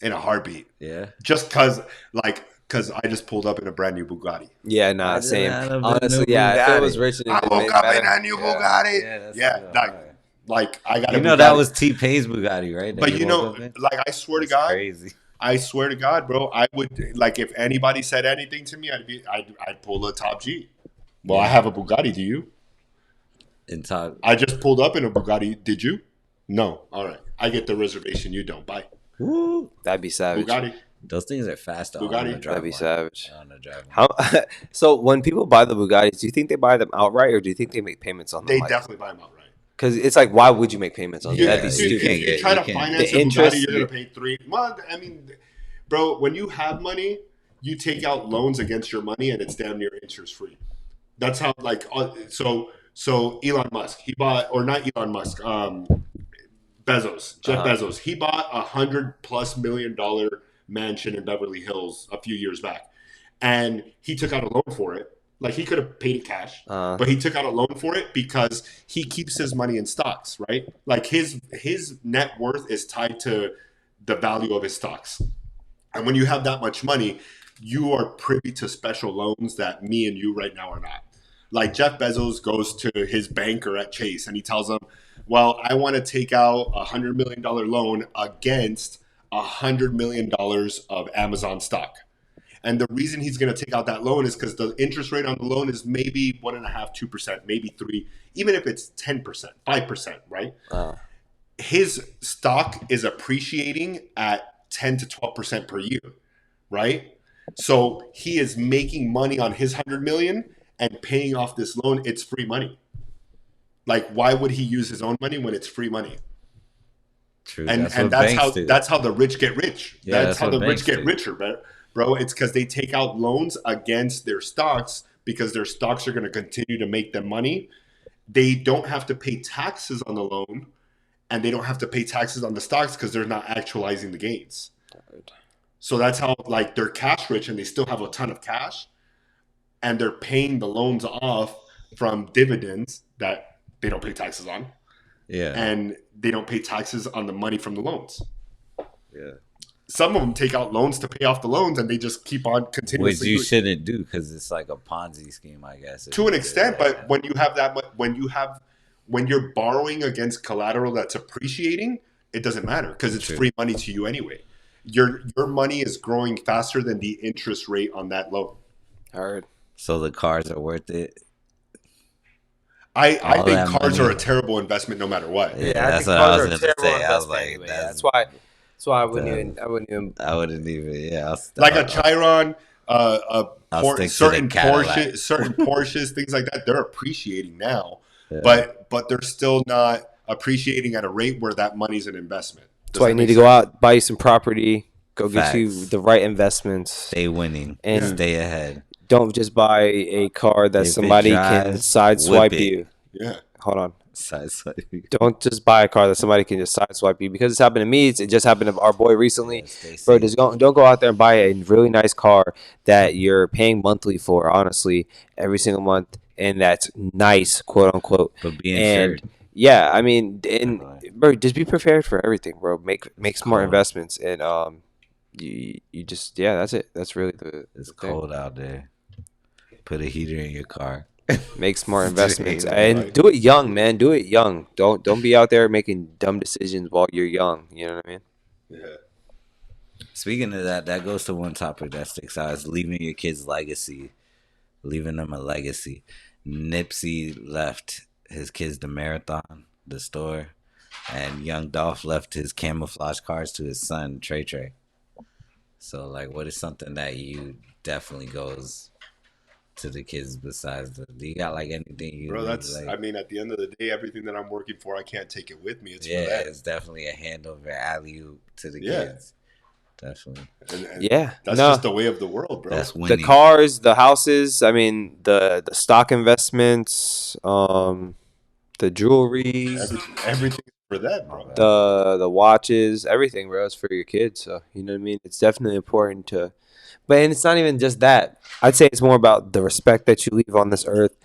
in a heartbeat. Yeah. Just because I just pulled up in a brand new Bugatti. Yeah, nah, I same. just had a Honestly, new yeah. If Bugatti. it was rich and I it didn't woke make up matter- in that new Bugatti. that's Yeah, good. like I got. You a know Bugatti. that was T-Pain's Bugatti, right? But That you woke know, up in? like I swear to That's God, crazy. I swear to God, bro, I would like if anybody said anything to me, I'd pull a top G. Well, I have a Bugatti. Do you? In top, I just pulled up in a Bugatti. Did you? No. All right. I get the reservation. You don't. Bye. Woo. That'd be savage. Bugatti. Those things are fast. Bugatti? That'd be savage. On the drive. How? So when people buy the Bugattis, do you think they buy them outright, or do you think they make payments on them? They definitely buy them outright. Because it's like, why would you make payments on them? That'd be stupid. If you try to finance a interest, Bugatti, you're gonna pay $3. Well, I mean, bro, when you have money, you take out loans against your money, and it's damn near interest free. That's how, like, so Elon Musk, he bought, or not Elon Musk, Jeff Bezos, he bought $100+ million mansion in Beverly Hills a few years back, and he took out a loan for it. Like, he could have paid it cash, but he took out a loan for it because he keeps his money in stocks, right? Like, his net worth is tied to the value of his stocks, and when you have that much money, you are privy to special loans that me and you right now are not. Like, Jeff Bezos goes to his banker at Chase and he tells him, well, I want to take out $100 million loan against $100 million of Amazon stock. And the reason he's going to take out that loan is because the interest rate on the loan is maybe 1.5%, 2%, maybe 3%, even if it's 10%, 5%, right? His stock is appreciating at 10 to 12% per year, right? So he is making money on his 100 million and paying off this loan. It's free money. Like, why would he use his own money when it's free money? True. And that's how the rich get rich. Yeah, that's how the rich get richer, bro. It's because they take out loans against their stocks because their stocks are going to continue to make them money. They don't have to pay taxes on the loan, and they don't have to pay taxes on the stocks because they're not actualizing the gains. So that's how, like, they're cash rich and they still have a ton of cash, and they're paying the loans off from dividends that they don't pay taxes on. Yeah. And they don't pay taxes on the money from the loans. Yeah. Some of them take out loans to pay off the loans, and they just keep on continuously. Which you shouldn't do because it's like a Ponzi scheme, I guess. To an extent, but when you have that, when you're borrowing against collateral that's appreciating, it doesn't matter because it's free money to you anyway. Your money is growing faster than the interest rate on that loan. Hard. So the cars are worth it. I think cars are a terrible investment no matter what. Yeah, that's what I was going to say. I was like, anyway. That's why I wouldn't even. Yeah. Like a Chiron, certain Cadillac. certain Porsches, things like that. They're appreciating now, but they're still not appreciating at a rate where that money's an investment. That's why you need to go out, buy you some property, go get you the right investments, stay winning, and stay ahead. Don't just buy a car that somebody can sideswipe you. Yeah. Hold on. Sideswipe you. Don't just buy a car that somebody can just sideswipe you, because it's happened to me. It just happened to our boy recently. Bro, don't go out there and buy a really nice car that you're paying monthly for, honestly, every single month, and that's nice, quote unquote. But be insured. Yeah, I mean, bro, just be prepared for everything, bro. Make smart investments, and you just that's it. That's really it's cold out there. Put a heater in your car. Make smart investments and do it young, man. Do it young. Don't be out there making dumb decisions while you're young. You know what I mean? Yeah. Speaking of that goes to one topic that sticks out: is leaving your kids legacy, leaving them a legacy. Nipsey left his kids the marathon, the store, and Young Dolph left his camouflage cars to his son Trey Trey. So, like, what is something that you definitely goes to the kids besides do you got like anything you that's like, I mean, at the end of the day, everything that I'm working for, I can't take it with me. It's for that. It's definitely a handover alley-oop to the kids. Definitely. And that's just the way of the world, bro. That's winning. The cars, the houses, I mean the stock investments, the jewelry, everything for that, bro. The watches, everything, bro, is for your kids. So you know what I mean? It's definitely important to, but and it's not even just that. I'd say it's more about the respect that you leave on this earth,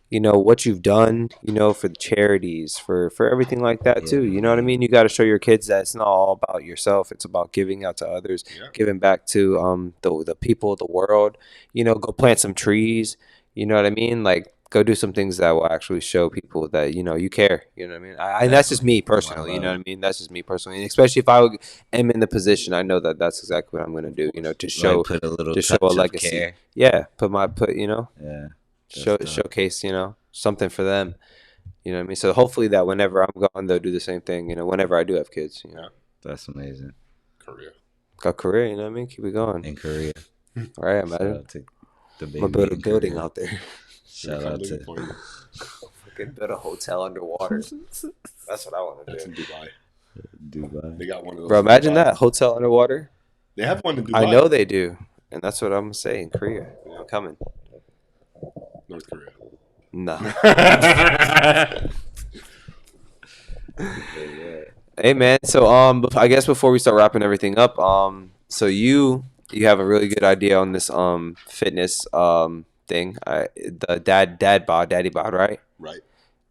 you know, what you've done, you know, for the charities, for everything like that too. You know what I mean? You got to show your kids that it's not all about yourself. It's about giving out to others, giving back to the people of the world. You know, go plant some trees. You know what I mean? Like, go do some things that will actually show people that, you know, you care. You know what I mean? That's just me personally. You know what I mean? That's just me personally. And especially if I am in the position, I know that that's exactly what I'm going to do, you know, to show, like put a little show a legacy. Care. Yeah. You know, showcase, you know, something for them. You know what I mean? So hopefully that whenever I'm gone, they'll do the same thing, you know, whenever I do have kids, you know. That's amazing. Career. Got Korea, you know what I mean? Keep it going. In Korea. All right, Shout imagine. out to the I'm baby gonna build a in building Korea. out there. Shout Come out looking to for you. Fucking build a hotel underwater. That's what I want to That's in do. Dubai. Dubai. They got one of those. Bro, in imagine Dubai. that hotel underwater. They have one in Dubai. I know they do, and that's what I'm saying. Korea, I'm coming. North Korea. No. Hey man, so I guess before we start wrapping everything up, so you have a really good idea on this fitness thing, the daddy bod, right? Right.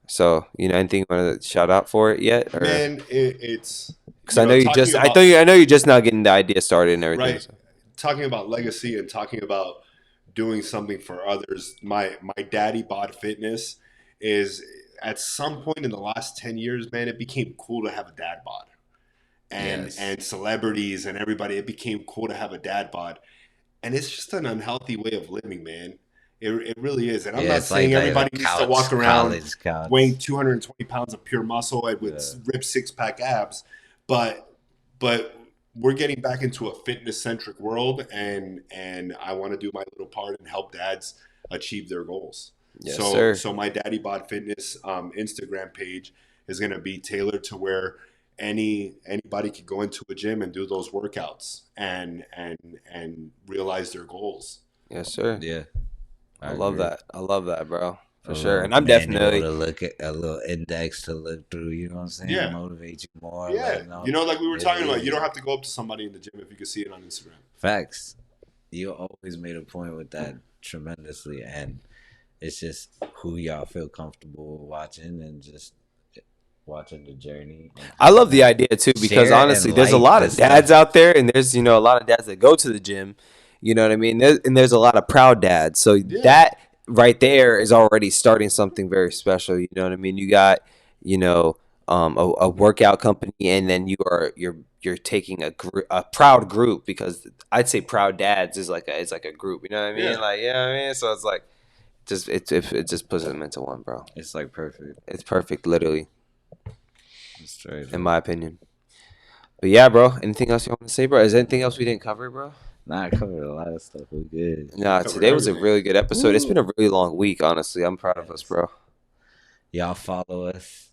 So anything you want to shout out for it yet? Or? Man, it's Because I know you talking just about, I know you're just now getting the idea started and everything. right. So. Talking about legacy and talking about doing something for others. My daddy bod fitness is at some point in the last 10 years, man, it became cool to have a dad bod. And celebrities and everybody, it became cool to have a dad bod. And it's just an unhealthy way of living, man. It really is. And I'm not saying everybody needs to walk around weighing 220 pounds of pure muscle and with ripped six-pack abs, but we're getting back into a fitness-centric world, and I want to do my little part and help dads achieve their goals. Yes, sir. So my Daddy Bod Fitness Instagram page is going to be tailored to where anybody could go into a gym and do those workouts and realize their goals. Yes, sir. Yeah. I love that. I love that, bro. For sure. And I'm I'm definitely to look at a little index to look through. You know what I'm saying? Yeah. Motivate you more. Yeah. Like we were talking about, you don't have to go up to somebody in the gym if you can see it on Instagram. Facts. You always made a point with that tremendously, and it's just who y'all feel comfortable watching and just watching the journey. I love the idea too, because honestly, there's a lot of dads out there, and there's a lot of dads that go to the gym. You know what I mean? There's a lot of proud dads. So that right there is already starting something very special. You know what I mean? You got a workout company, and then you're taking a proud group, because I'd say proud dads is like a group. You know what I mean? Yeah. Like, you know what I mean? So it's like it just puts them into one, bro. It's like perfect. It's perfect, literally. Straight. In my opinion. But yeah, bro. Anything else you want to say, bro? Is there anything else we didn't cover, bro? Nah, I covered a lot of stuff. We're good. Nah, today was a really good episode. Woo. It's been a really long week, honestly. I'm proud of us, bro. Y'all follow us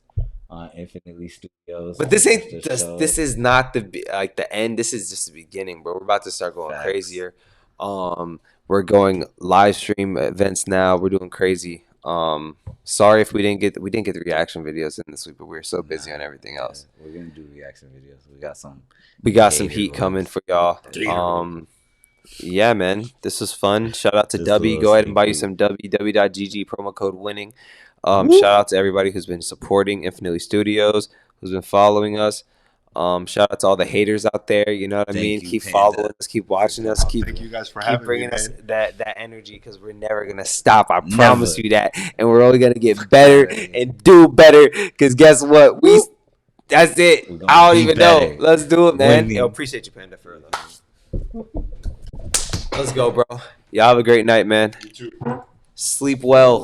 on Infinitely Studios. But this is not the end. This is just the beginning, bro. We're about to start going crazier. We're going live stream events now. We're doing crazy. Sorry if we didn't get the reaction videos in this week, but we were so busy on everything else. We're gonna do reaction videos. We got some heat coming for y'all. Yeah, man, this was fun. Shout out to Dubby. Go ahead and buy you some W.GG promo code winning. Shout out to everybody who's been supporting Infinitely Studios, who's been following us. Shout out to all the haters out there. You know what I mean? Keep following us, keep watching us, thank you guys for having bringing me, us man. that energy, because we're never gonna stop. I promise you that, and we're only gonna get better and do better. Because guess what? That's it. I don't even know. Let's do it, man. Yo, appreciate you, Panda, for that. Let's go, bro. Y'all have a great night, man. You too. Sleep well.